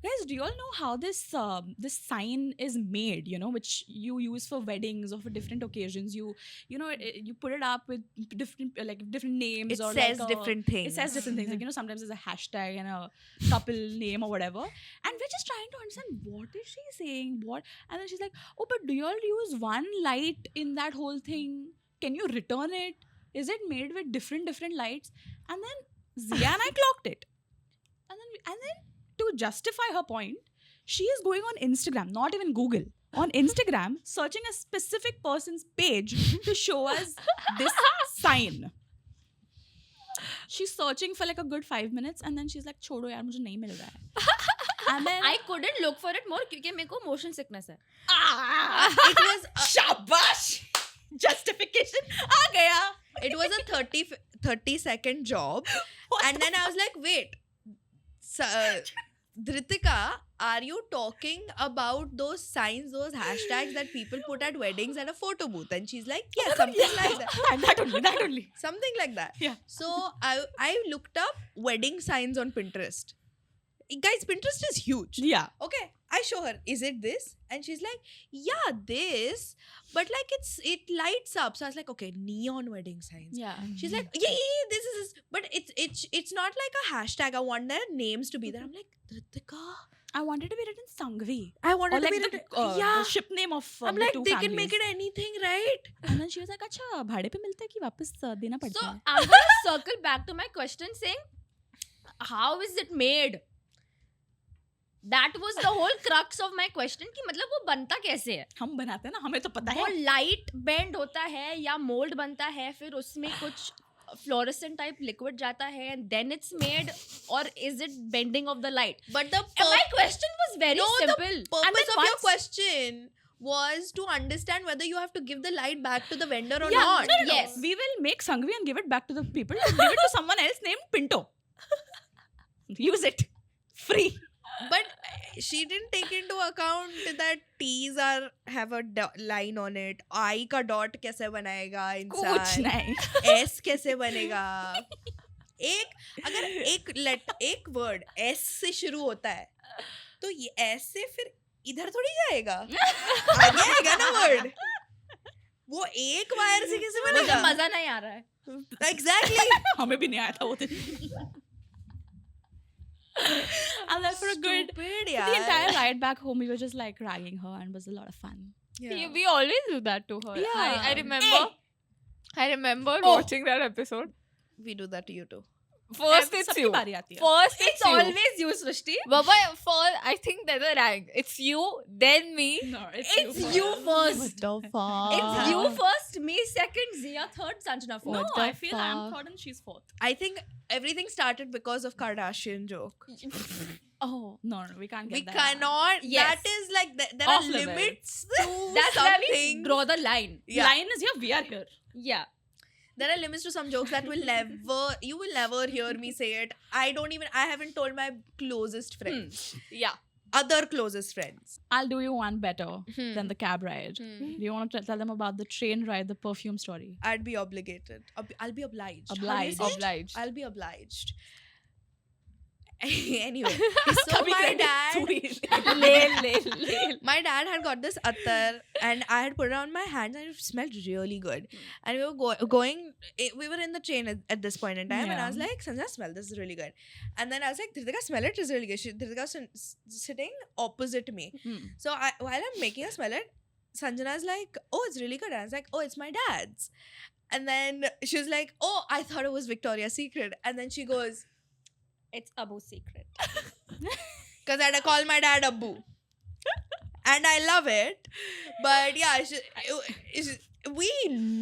guys, do you all know how this sign is made, you know, which you use for weddings or for different occasions? You know, you put it up with different names. It or says like different things. It says different things. Like, you know, sometimes there's a hashtag and a couple name or whatever. And we're just trying to understand what is she saying? What? And then she's like, oh, but do you all use one light in that whole thing? Can you return it? Is it made with different lights? And then Zia and I clocked it. And then to justify her point, she is going on Instagram, not even Google, on Instagram, searching a specific person's page to show us this sign. She's searching for like a good 5 minutes, and then she's like, "Chodo yaar, mujhe nahi mil raha hai." And then I couldn't look for it more because मेरे को motion sickness है. It was shabash, justification aa gaya. it was a 30-second job, and then I was like, wait, Dhritika, are you talking about those signs, those hashtags that people put at weddings at a photo booth? And she's like, yeah, something like that. That only. Something like that. Yeah. So I looked up wedding signs on Pinterest. Guys, Pinterest is huge. Yeah. Okay, I show her, is it this? And she's like, yeah, this, but like it lights up. So I was like, okay, neon wedding signs. Yeah. She's like, yeah, this is, but it's not like a hashtag. I want their names to be there. I'm like, Dhritika, I wanted to be written Sangvi. I wanted Or to like be the, written, yeah. the ship name of I'm the like, two they families. can make it anything, right? And then she was like, "अच्छा भाड़े पे मिलता है कि वापस देना पड़ता So है?" I'm gonna circle back to my question, saying, how is it made? That was the whole crux of my question कि मतलब वो बनता कैसे है? हम बनाते हैं ना, हमें तो पता वो है. लाइट बेंड होता है या मोल्ड बनता है, फिर उसमें कुछ fluorescent type liquid जाता है and then it's made, or is it bending of the light? But the And my question was very simple. purpose then of your once- question was to understand whether you have to give the light back to the vendor or Yeah, not. no. Yes. We will make Sangvi and give it back to the people. Give it to someone else named Pinto. Use it. Free. But she didn't take into account that T's have a line on it. I का dot कैसे बनाएगा कुछ इंसान? नहीं. S कैसे बनेगा? अगर एक word S से शुरू होता है, तो ये S से फिर इधर थोड़ी जाएगा. आगे आएगा ना word. वो एक वायर से कैसे मुझे बनेगा? मजा नहीं आ रहा है. Exactly. हमें भी नहीं आया था वो दिन. And then for a good Stupid, the yeah. entire ride back home, we were just like ragging her, and it was a lot of fun. Yeah. We always do that to her. Yeah. I remember. I remember Oh. watching that episode. We do that to you too. First it's सबकी you. बारी आती है. First It's it's you. always you, Srishti. Baba, I think there's a rank. It's you, then me. No, It's you first. the fuck? It's you first, me second, Zia third, Sanjana No, fourth. the I feel I'm fuck? third and she's fourth. I think everything started because of Kardashian joke. Oh no, we can't get We that. cannot. Yes. That is like there Off are level. limits to That's some where we things. draw the line. Yeah. Line is here, we are here. Yeah. There are limits to some jokes that you will never hear me say it. I haven't told my closest friends. Yeah. Other closest friends. I'll do you one better Hmm. than the cab ride. Hmm. Do you want to tell them about the train ride, the perfume story? I'd be obligated. I'll be obliged. How do you Obliged. say it? Obliged. I'll be obliged. Anyway, so Kabhi my credit dad, my dad had got this attar and I had put it on my hands and it smelled really good. And we were we were in the train at this point in time and I was Yeah. like, Sanjana, smell, this is really good. And then I was like, Dhritika, smell it, it's really good. Dhritika was sitting opposite me. Hmm. So while I'm making her smell it, Sanjana's like, oh, it's really good. And I was like, oh, it's my dad's. And then she was like, oh, I thought it was Victoria's Secret. And then she goes, It's Abu's secret. because I had to call my dad Abu. And I love it. But yeah, we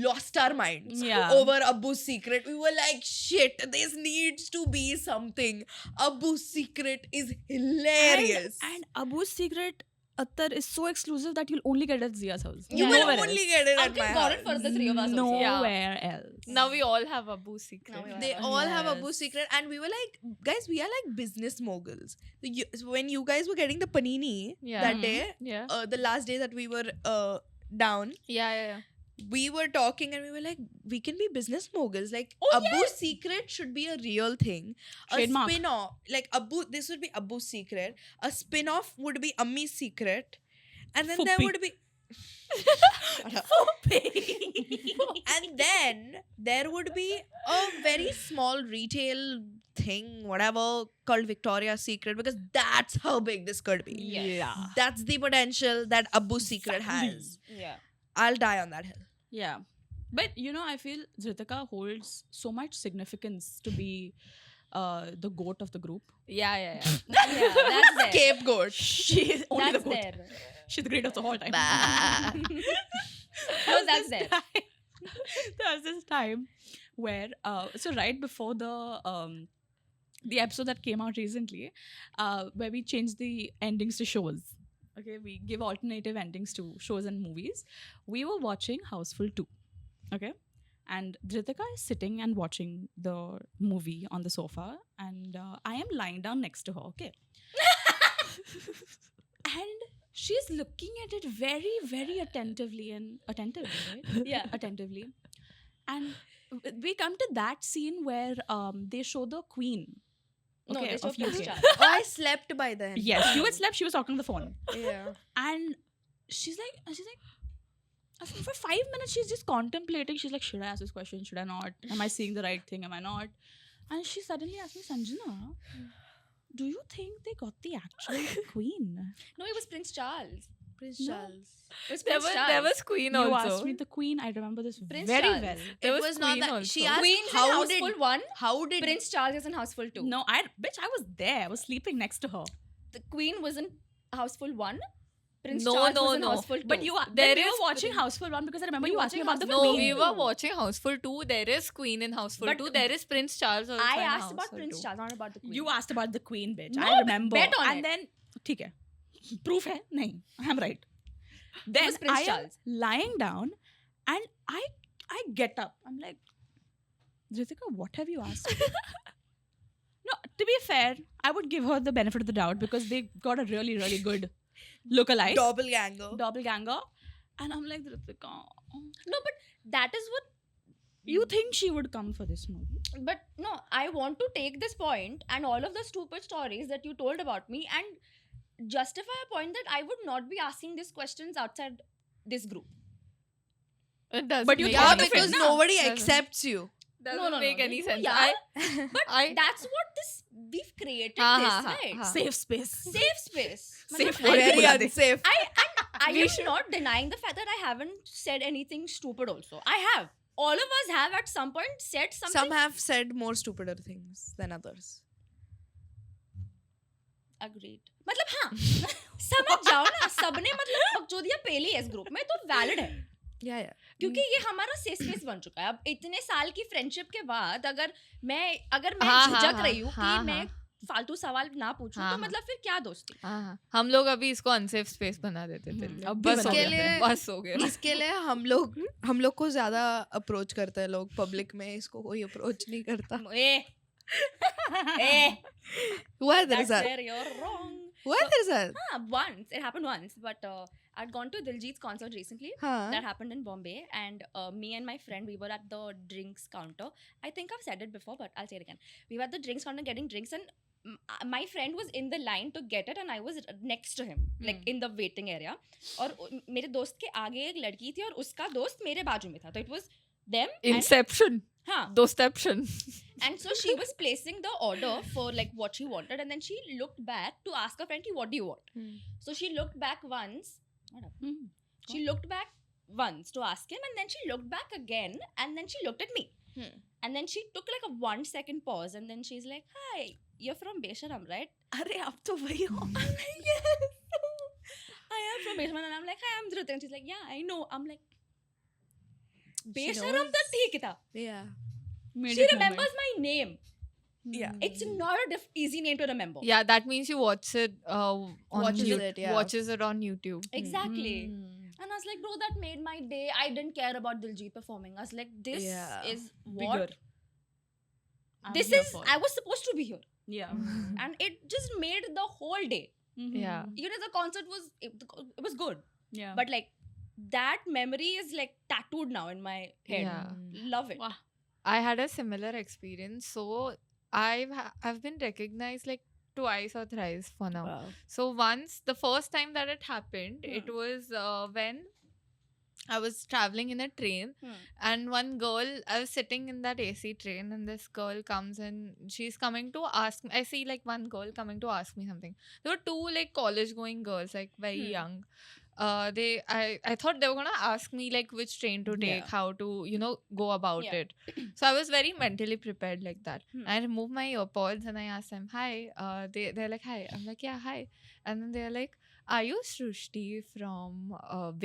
lost our minds Yeah. over Abu's secret. We were like, shit, this needs to be something. Abu's secret is hilarious. And Abu's secret attar is so exclusive that you'll only get it at Zia's house. you will Nowhere only else. get it at Uncle my got house. it for the three of us also. Nowhere else. Now we all have Abu's secret. Now we all They have all have Yes. Abu's secret, and we were like, guys, we are like business moguls. So when you guys were getting the panini Yeah. that day, Yeah. the last day that we were down, Yeah. we were talking and we were like, we can be business moguls. Like, Oh, Abu's secret should be a real thing. Trademark. A spin-off, like this would be Abu's secret. A spin-off would be Ammi's secret. And then there Fuppy. would be... Shut up. And then there would be a very small retail thing, whatever, called Victoria's Secret, because that's how big this could be. Yeah. That's the potential that Abu's secret has. Yeah. I'll die on that hill. Yeah. But I feel Dhritika holds so much significance to be the goat of the group. Yeah. Yeah, that's there. Scapegoat. She is only That's the goat. there. She's the greatest of all time. Bah. No, that's there. There was this time where so right before the episode that came out recently, where we changed the endings to shows. Okay, we give alternative endings to shows and movies. We were watching Houseful 2. Okay. And Dhritika is sitting and watching the movie on the sofa, and I am lying down next to her. Okay. And she's looking at it very, very attentively, right? Yeah. Attentively. And we come to that scene where they show the queen. No, Okay, they show of Prince UK. Charles. Oh, I slept by then. Yes, you had slept. She was talking on the phone, Yeah. and she's like, for 5 minutes she's just contemplating. She's like, should I ask this question? Should I not? Am I saying the right thing? Am I not? And she suddenly asked me, Sanjana, do you think they got the actual queen? No, it was Prince Charles. Prince No. Charles. It was There Prince was, Charles. there was Queen You also. asked me the queen. I remember this Prince very Charles. well. There It was was not Queen that also. she asked Queen's in how did Houseful 1. how did Prince Charles is in Houseful 2. No, I was there. I was sleeping next to her. The Queen was in Houseful 1. Prince No, Charles no, was in no. Houseful 2. But you There we is were watching Queen. Houseful 1 because I remember We you were asked me watching about the No, queen. we were watching Houseful 2. There is Queen in Houseful But 2. There is Prince Charles also I in asked about Houseful Prince 2. Charles, not about the Queen. You asked about the queen, bitch. No, I remember. bet on and it. then, ठीक है. Proof है? नहीं. I'm right. Then was Prince I am Charles. lying down and I get up. I'm like, Dhritika, what have you asked? No, to be fair, I would give her the benefit of the doubt because they got a really, really good lookalike. doppelganger? And I'm like, Dhritika, No, but that is what. you think she would come for this movie? But no, I want to take this point and all of the stupid stories that you told about me and justify a point that I would not be asking these questions outside this group. It doesn't But you make Yeah, thought any of it, because sense. nobody Doesn't- accepts you. Doesn't No, make any no, sense. yeah. But I that's what this we've created हाँ, this, हाँ, हाँ, right? हाँ. Safe space. Safe space. Safe मतलब, Very बोला दे. unsafe. I am not denying the fact that I haven't said anything stupid also. I have. All of us have at some point said something. Some have said more stupider things than others. Agreed. मतलब हाँ समझ जाओ ना, सबने मतलब बकचोदियाँ पेली है इस ग्रुप में, तो वैलिड है Yeah, yeah. क्योंकि ये हमारा सेफ स्पेस बन चुका है. अब इतने साल की फ्रेंडशिप के बाद अगर मैं हाँ, झिझक हाँ, रही हूँ हाँ, कि मैं हाँ. फालतू सवाल ना पूछूं, हाँ, तो मतलब फिर क्या दोस्ती. हाँ, हम लोग अभी इसको अनसेफ स्पेस बना देते थे. अब भी बस बना हो देते गया, हैं. बस हो गया. इसके लिए हम लोग को ज्यादा अप्रोच करते हैं लोग पब्लिक में, इसको कोई अप्रोच नहीं करता. हुआ है तेरे That's साथ? where you're wrong. हुआ है तेरे साथ? Once it happened once, but I'd gone to Diljit's concert recently. हाँ. That happened in Bombay, and me and my friend, we were at the drinks counter. I think I've said it before, but I'll say it again. We were at the drinks counter getting drinks, and my friend was in the line to get it, and I was next to him, like in the waiting area. और मेरे दोस्त के आगे एक लड़की थी और उसका दोस्त मेरे बाजू में था, तो it was them. Inception. हाँ. Dosteption. And so she was placing the order for like what she wanted, and then she looked back to ask her friend, "What do you want?" So she looked back once. She looked back once to ask him, and then she looked back again, and then she looked at me. And then she took like a 1 second pause, and then she's like, "Hi, you're from Besharam, right?" अरे आप तो वही हो. I'm like, "Yes, I am from Besharam." And I'm like, "Hi, I'm Dhruti." And she's like, "Yeah, I know." I'm like, Besharam तो ठीक था. Yeah. She remembers my name. Yeah. It's not a easy name to remember. Yeah, that means you watch it on Watches YouTube. it, yeah. Watches it on YouTube. Exactly. And I was like, bro, that made my day. I didn't care about Diljit performing. I was like, this Yeah. is what Bigger. I'm this here is. for. I was supposed to be here, Yeah. and it just made the whole day. Yeah. You know, the concert was it was good, Yeah. but like that memory is like tattooed now in my head. Yeah. Love it. Wow. I had a similar experience. So I've been recognized like twice or thrice for now. Wow. So once, the first time that it happened, it was when I was traveling in a train, and one girl, I was sitting in that AC train, and this girl comes and she's coming to ask me. I see like one girl coming to ask me something. There were two like college going girls, like very young. I thought they were gonna ask me like which train to take, Yeah. how to go about Yeah. it. So I was very mentally prepared like that. I removed my earpods and I asked them, "Hi." They're like, "Hi." I'm like, "Yeah, hi." And then they're like, "Are you Srushti from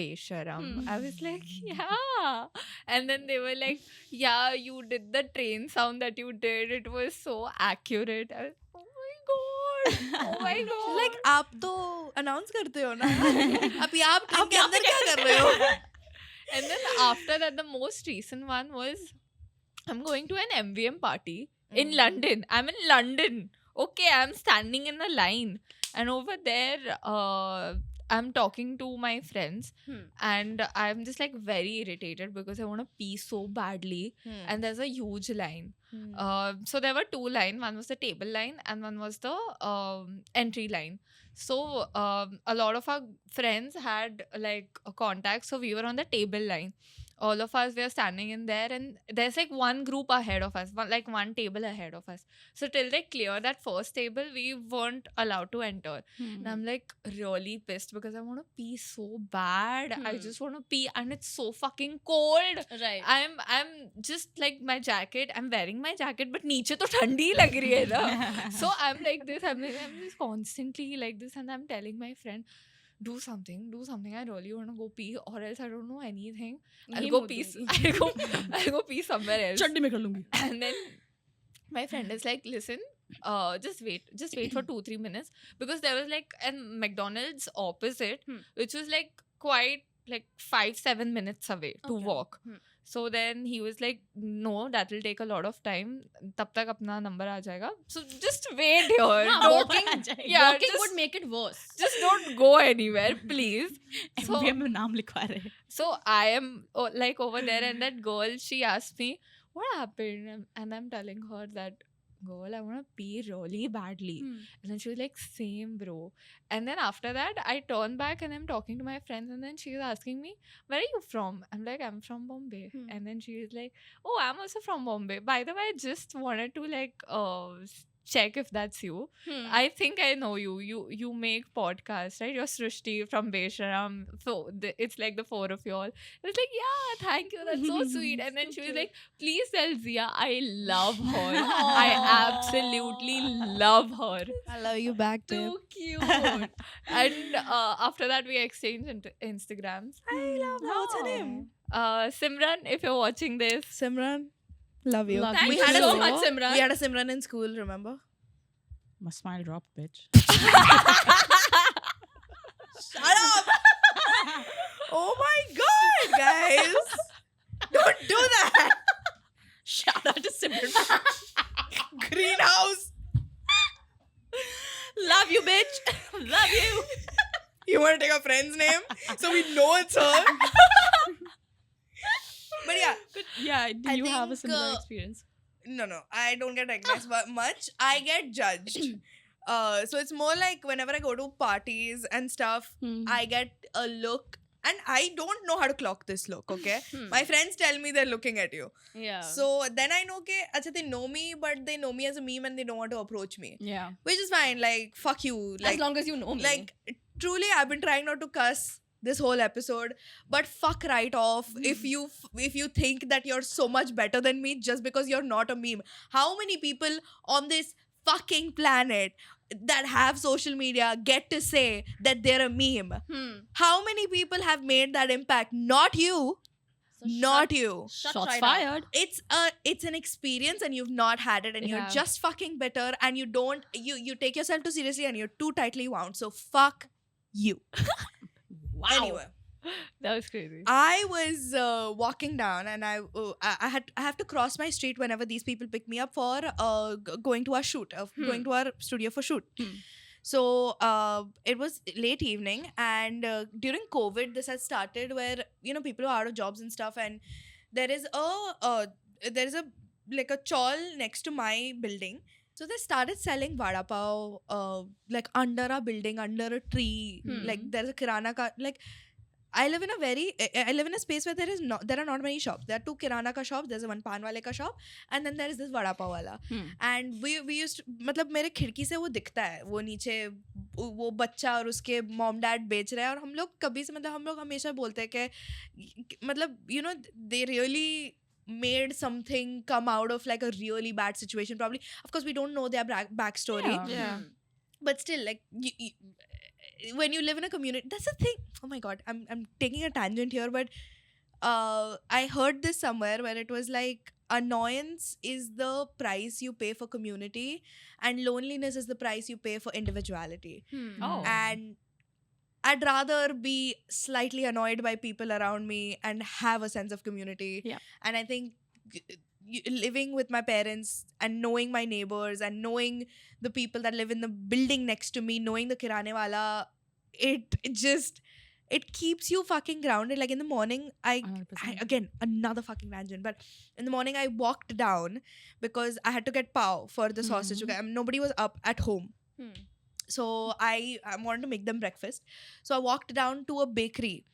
Besharam?" I was like, "Yeah." And then they were like, "Yeah, you did the train sound that you did. It was so accurate." I was, "Oh my god. Oh my god." Like आप तो announce करते हो ना. अब ये आप train के अंदर क्या कर रहे हो? And then after that, the most recent one was, I'm going to an MVM party in London. I'm in London. Okay, I'm standing in a line. And over there, I'm talking to my friends. And I'm just like very irritated because I want to pee so badly. And there's a huge line. So there were two lines. One was the table line and one was the entry line. So a lot of our friends had like a contact. So we were on the table line. All of us were standing in there, and there's like one group ahead of us, one table ahead of us. So till they clear that first table, we weren't allowed to enter. And I'm like really pissed because I want to pee so bad. I just want to pee, and it's so fucking cold. Right. I'm just like my jacket. I'm wearing my jacket, but नीचे तो ठंडी लग रही है ना. So I'm like this. I'm just constantly like this, and I'm telling my friend, do something. I really want to go pee, or else I don't know anything. I'll go pee. I'll go pee somewhere else. चड्डी में कर लूंगी. And then my friend is like, "Listen, just wait for 2-3 minutes," because there was like a McDonald's opposite, which was like quite like 5-7 minutes away to walk. So then he was like, "No, that will take a lot of time. तब तक अपना number आ जाएगा. So just wait here. हाँ, Don't- walking yeah, would make it worse. just don't go anywhere, please." So, MBM में नाम लिखवा रहे. so I am like over there, and that girl, she asked me, "What happened?" And I'm telling her that, "Girl, I want to pee really badly." And then she was like, "Same, bro." And then after that, I turn back and I'm talking to my friends, and then she's asking me, "Where are you from?" I'm like, "I'm from Bombay." And then she is like, "Oh, I'm also from Bombay. By the way, I just wanted to like check if that's you. I think I know you. You make podcasts, right? You're Srishti from Besharam. So it's like the four of y'all. It's like, yeah, thank you. That's so sweet. And then she was like, please tell Zia I love her. I absolutely love her. I love you back, babe. So cute. And after that, we exchanged Instagrams. I love that. What's her name? Simran, if you're watching this, Simran. Love you. Love Thank you you had a so Sim- much, Simran. We had a Simran in school, remember? My smile dropped, bitch. Shut up! Oh my god, guys! Don't do that! Shout out to Simran. Greenhouse! Love you, bitch. Love you. You want to take a friend's name? So we know it's her. But yeah, But yeah, do I you have a think, similar experience? no, I don't get recognized but much. I get judged. So it's more like whenever I go to parties and stuff, I get a look, and I don't know how to clock this look, okay? My friends tell me they're looking at you. Yeah. So then I know, okay, acha, they know me, but they know me as a meme and they don't want to approach me. Yeah. Which is fine, like, fuck you. as Like, long as you know me. like truly, I've been trying not to cuss this whole episode, but fuck right off if you think that you're so much better than me just because you're not a meme. How many people on this fucking planet that have social media get to say that they're a meme? How many people have made that impact? Not you. So Not you. shut Shots right fired. It's an experience and you've not had it and you're Yeah. just fucking bitter and you take yourself too seriously and you're too tightly wound. So fuck you. Wow. Anyway. that was crazy. I was walking down, and I have to cross my street whenever these people pick me up for going to our shoot, going to our studio for shoot. So it was late evening, and during COVID, this has started where people are out of jobs and stuff, and there is a like a chawl next to my building. So they started selling vada pav like under a building, under a tree. Like there's a kirana ka, like I live in a space where there are not many shops. There are 2 kirana ka shops. There's a 1 pan wale ka shop, and then there is this vada pav wala. And we used to, मतलब मेरे खिड़की से वो दिखता है, वो नीचे वो बच्चा और उसके मॉम डैड बेच रहे हैं, और हम लोग कभी से मतलब हम लोग हमेशा बोलते हैं कि मतलब they really made something come out of like a really bad situation. Probably, of course, we don't know their backstory. Yeah. But still, like when you live in a community, that's the thing. Oh my god, I'm taking a tangent here, but I heard this somewhere where it was like annoyance is the price you pay for community, and loneliness is the price you pay for individuality. Oh. And I'd rather be slightly annoyed by people around me and have a sense of community. Yeah. And I think living with my parents and knowing my neighbors and knowing the people that live in the building next to me, knowing the kirane wala, it keeps you fucking grounded. Like in the morning, I 100%. again, another fucking tangent, but in the morning I walked down because I had to get pav for the sausage. Nobody was up at home. So I wanted to make them breakfast. So I walked down to a bakery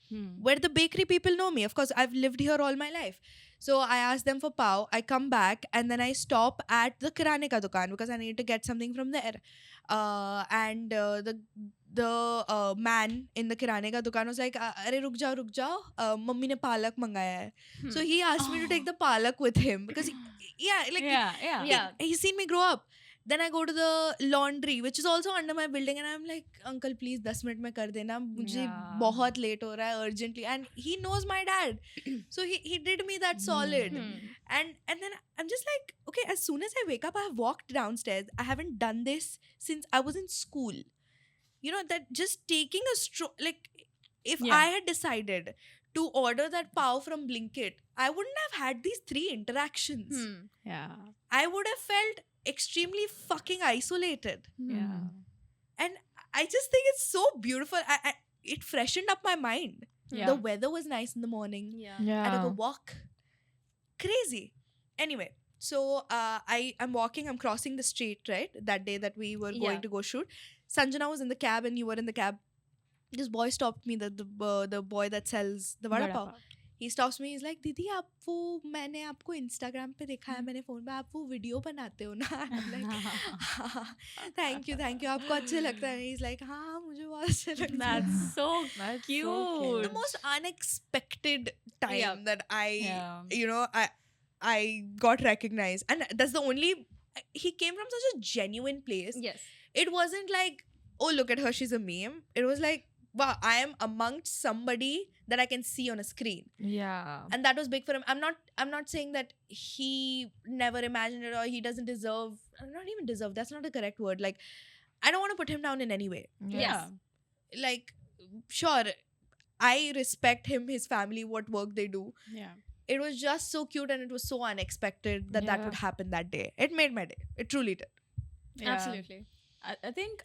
where the bakery people know me. Of course, I've lived here all my life. So I asked them for pav. I come back and then I stop at the kirane ka dukan because I need to get something from there. And the man in the kirane ka dukan was like, "Arey ruk jao, mummy ne palak mangaya hai." So he asked me to take the palak with him because he's seen me grow up. Then I go to the laundry, which is also under my building, and I'm like, "Uncle, please, 10 minute mein kar dena. Mujhe bahut late ho raha hai, urgently." And he knows my dad, so he did me that solid. And then I'm just like, okay, as soon as I wake up, I have walked downstairs. I haven't done this since I was in school. That just taking a stroll, like if I had decided to order that pav from Blinkit, I wouldn't have had these 3 interactions. Yeah. I would have felt extremely fucking isolated. Yeah. And I just think it's so beautiful. It freshened up my mind. Yeah. The weather was nice in the morning. Yeah. I took a walk. Crazy. Anyway, so I'm walking, I'm crossing the street, right? That day that we were going to go shoot. Sanjana was in the cab and you were in the cab. This boy stopped me, the boy that sells the vada pav. he stops me. He's like, दीदी आप वो मैंने आपको Instagram पे देखा है मैंने phone पे आप वो video बनाते हो ना. I'm like thank you आपको अच्छा लगता है. He's like हाँ मुझे बहुत अच्छा लगता है. That's so That's cute. so cute. The most unexpected time Yeah. that I Yeah. you know I got recognized, and that's the only. He came from such a genuine place. Yes. It wasn't like, oh look at her, she's a meme. It was like, wow, I am amongst somebody that I can see on a screen, Yeah. and that was big for him. I'm not saying that he never imagined it or he doesn't deserve. Not even deserve. That's not the correct word. Like, I don't want to put him down in any way. Yes. Like, sure, I respect him, his family, what work they do. Yeah. It was just so cute, and it was so unexpected that Yeah. would happen that day. It made my day. It truly did. Yeah. Absolutely. I think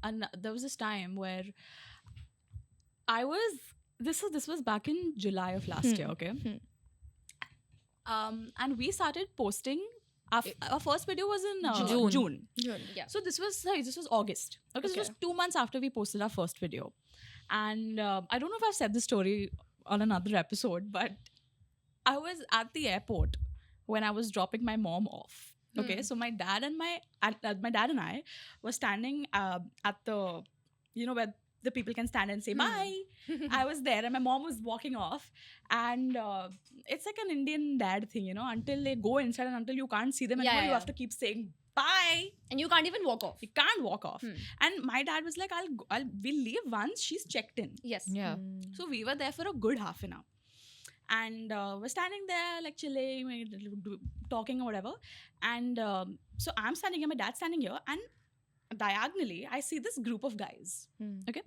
and there was this time where this was back in July of last year, okay? And we started posting our first video was in June. Yeah. So this was August. Okay, so this was 2 months after we posted our first video. And I don't know if I've said this story on another episode, but I was at the airport when I was dropping my mom off. Okay, so my dad and I were standing at the, where the people can stand and say bye. I was there and my mom was walking off, and it's like an Indian dad thing, until they go inside and until you can't see them anymore, you have to keep saying bye. And you can't even walk off. You can't walk off. And my dad was like, we'll leave once she's checked in. Yes. Yeah. So we were there for a good half an hour. And we're standing there, like chilling, talking or whatever. And so I'm standing here, my dad's standing here, and diagonally, I see this group of guys. Okay.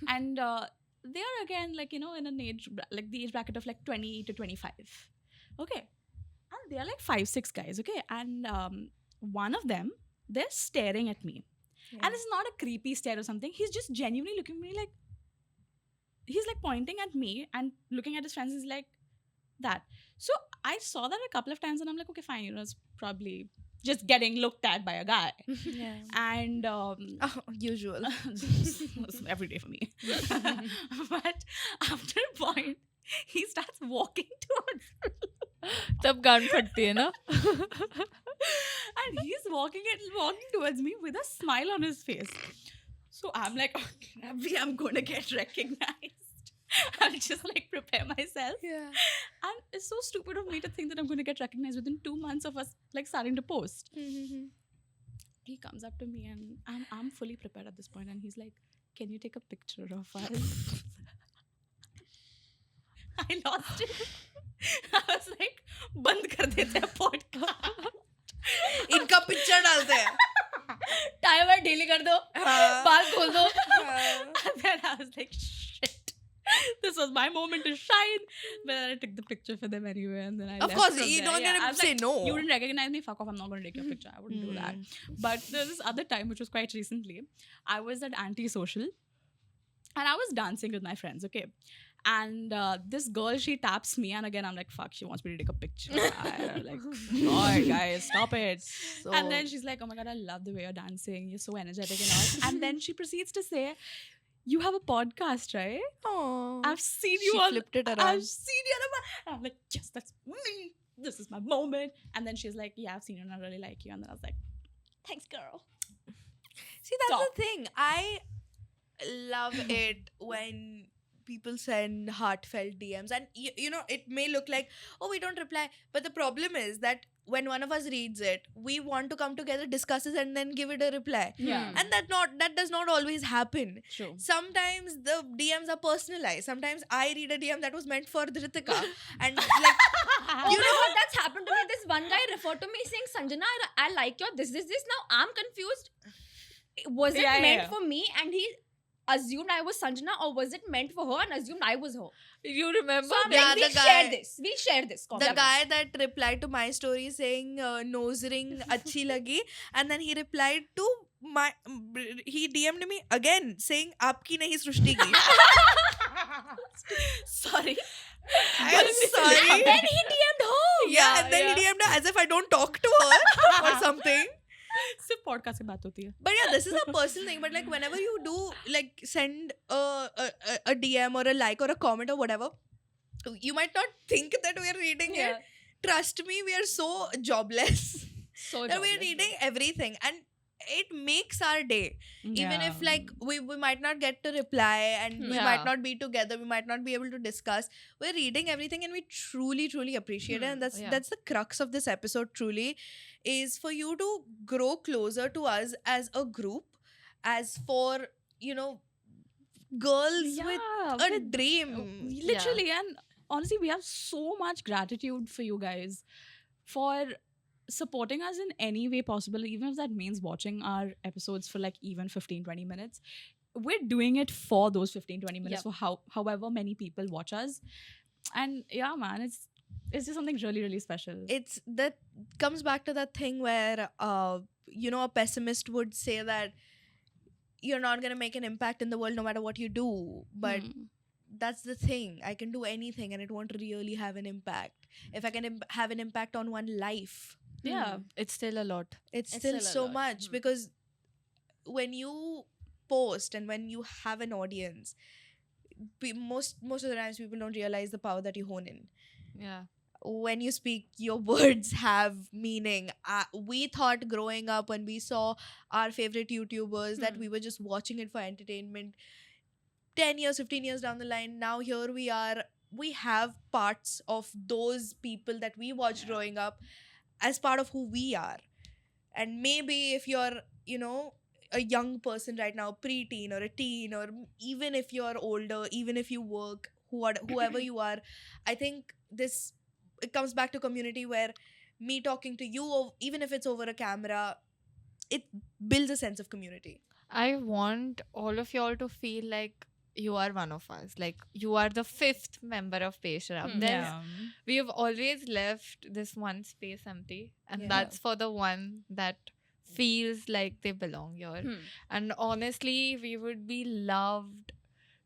And they are again, like, in an age, like the age bracket of like 20 to 25. Okay. And they are like 5-6 guys. Okay. And one of them, they're staring at me. And it's not a creepy stare or something. He's just genuinely looking at me like, he's like pointing at me and looking at his friends. He's like, that. So I saw that a couple of times and I'm like, okay, fine, it's probably just getting looked at by a guy. Yeah. And Usual. every day for me. But after a point, he starts walking towards me. तब गांड फटती है ना. And he's walking towards me with a smile on his face. So I'm like, okay, maybe I'm gonna get recognized. I'll just like prepare myself. Yeah. And it's so stupid of me to think that I'm going to get recognized within 2 months of us like starting to post. He comes up to me and I'm fully prepared at this point, and he's like, can you take a picture of us? I lost it. I was like, band kar dete hain podcast. इनका picture डालते हैं. Timer ढीली कर दो. बाल खोल दो. And then I was like, shit. This was my moment to shine. But then I took the picture for them anyway, and then I Of left course, from you there. don't Yeah, get I to was say like, no. You didn't recognize me, fuck off, I'm not going to take your picture. I wouldn't do that. But there's this other time, which was quite recently. I was at Antisocial, and I was dancing with my friends, okay? And this girl, she taps me, and again, I'm like, fuck, she wants me to take a picture. I'm like, God, guys, stop it. And then she's like, oh my God, I love the way you're dancing. You're so energetic and all. And then she proceeds to say, you have a podcast, right? Oh, I've seen you she on. flipped it around. I've seen you on and I'm like, yes, that's me. This is my moment. And then she's like, yeah, I've seen you and I really like you. And then I was like, thanks, girl. See, that's Stop. the thing. I love it when people send heartfelt DMs, and it may look like, oh, we don't reply, but the problem is that when one of us reads it, we want to come together, discuss it, and then give it a reply. Yeah. And that does not always happen. True. Sometimes the DMs are personalized. Sometimes I read a DM that was meant for Dhritika, and like, Oh my God, that's happened to me. This one guy referred to me saying, Sanjana, I like your this. Now I'm confused. Was it meant for me and he assumed I was Sanjana, or was it meant for her and assumed I was her? You remember? So I'm Yeah, like, the guy- we'll share this. the guy that replied to my story saying nose ring achhi lagi, and then he replied to he DM'd me again saying aapki nahi Srushti ki. Sorry. I'm sorry. And then he DM'd her. Yeah, and then he DM'd her as if I don't talk to her or something. सिर्फ podcast से बात होती है. But yeah, this is a personal thing. But like whenever you do like send a DM or a like or a comment or whatever, You might not think that we're reading Yeah. it. Trust me, we are so jobless So that we're jobless, reading everything, and it makes our day. Even if like we might not get to reply, and we might Yeah. not be together, we might not be able to discuss, we're reading everything, and we truly appreciate it. And Yeah. that's the crux of this episode, truly, is for you to grow closer to us as a group, as for, you know, girls with a with- dream. literally. And honestly, we have so much gratitude for you guys for supporting us in any way possible, even if that means watching our episodes for like even 15-20 minutes. We're doing it for those 15-20 minutes, Yep. for however many people watch us. And yeah, man, it's just something really special. It's that comes back to that thing where you know, a pessimist would say that you're not going to make an impact in the world no matter what you do, but that's the thing. I can do anything and it won't really have an impact. If I can have an impact on one life, Yeah. It's still a lot. it's It's still still a so lot. much, because when you post and when you have an audience, most of the times people don't realize the power that you hone in. Yeah. When you speak, your words have meaning. We thought growing up, when we saw our favorite YouTubers, that we were just watching it for entertainment. 10 years, 15 years down the line, now here we are. We have parts of those people that we watched growing up as part of who we are. And maybe if you're, you know, a young person right now, preteen or a teen, or even if you're older, even if you work, whoever you are, I think it comes back to community, where me talking to you, even if it's over a camera, it builds a sense of community. I want all of y'all to feel like you are one of us. Like you are the 5th member of Pesharam. We have always left this one space empty, and Yeah. that's for the one that feels like they belong here. And honestly, we would be loved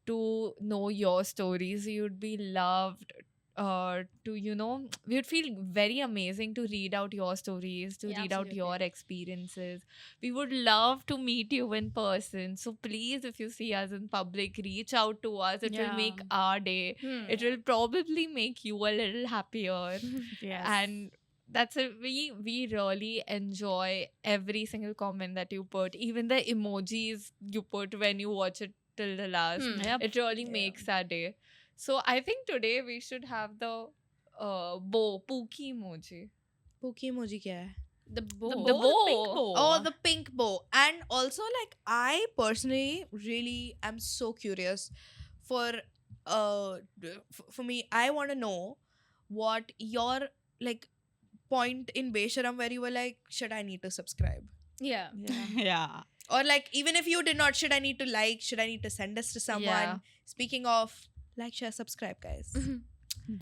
to know your stories. You would be loved to, you know, we would feel very amazing to read out your stories, to Yeah, read out your absolutely. experiences. We would love to meet you in person. So please, if you see us in public, reach out to us. It will make Yeah. our day. It will probably make you a little happier. Yes. And that's it. We really enjoy every single comment that you put, even the emojis you put when you watch it till the last. Yep. It really Yeah. makes our day. So I think today we should have the Pookie emoji. Pookie emoji kya hai? The bow. The bow. Oh, the pink bow. And also, like, I personally really am so curious for for me, I want to know what your, like, point in Besharam where you were like, should I need to subscribe? Yeah. Yeah. Or like, even if you did not, should I need to like, should I need to send this to someone? Yeah. Speaking of, like, share, subscribe, guys.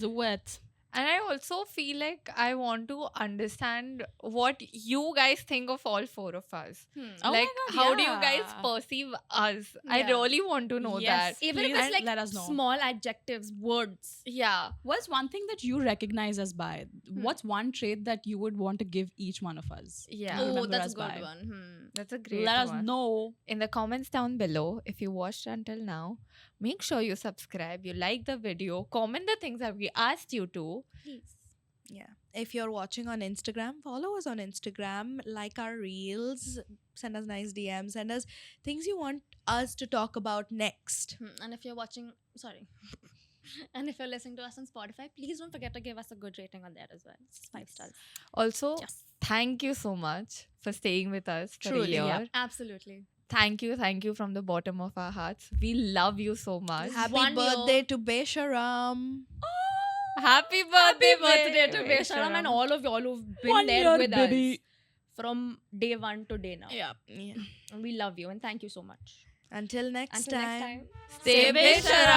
Do it. And I also feel like I want to understand what you guys think of all 4 of us. Oh my Like, God, how do you guys yeah. perceive us? I Yeah. really want to know Yes. that. Even if Please it's like let us know. small adjectives, words. Yeah. What's one thing that you recognize us by? What's one trait that you would want to give each one of us? Yeah. Oh, Oh, remember that's us a good by. one. That's a great Let us one. know. In the comments down below, if you watched until now, make sure you subscribe, you like the video, comment the things that we asked you to. Please. Yeah. If you're watching on Instagram, follow us on Instagram, like our reels, send us nice DMs, send us things you want us to talk about next. And if you're watching, sorry. And if you're listening to us on Spotify, please don't forget to give us a good rating on there as well. It's 5 stars. Also, Yes. thank you so much for staying with us for Truly, a year. yeah. Absolutely. Thank you from the bottom of our hearts. We love you so much. Happy 1 year. birthday to Besharam. Happy birthday, Happy birthday to Besharam and all of y'all who've been 1 there year, with baby. us from day 1 to day now. Yeah. Yeah. And we love you and thank you so much. Until next Until time. next time. Stay Besharam.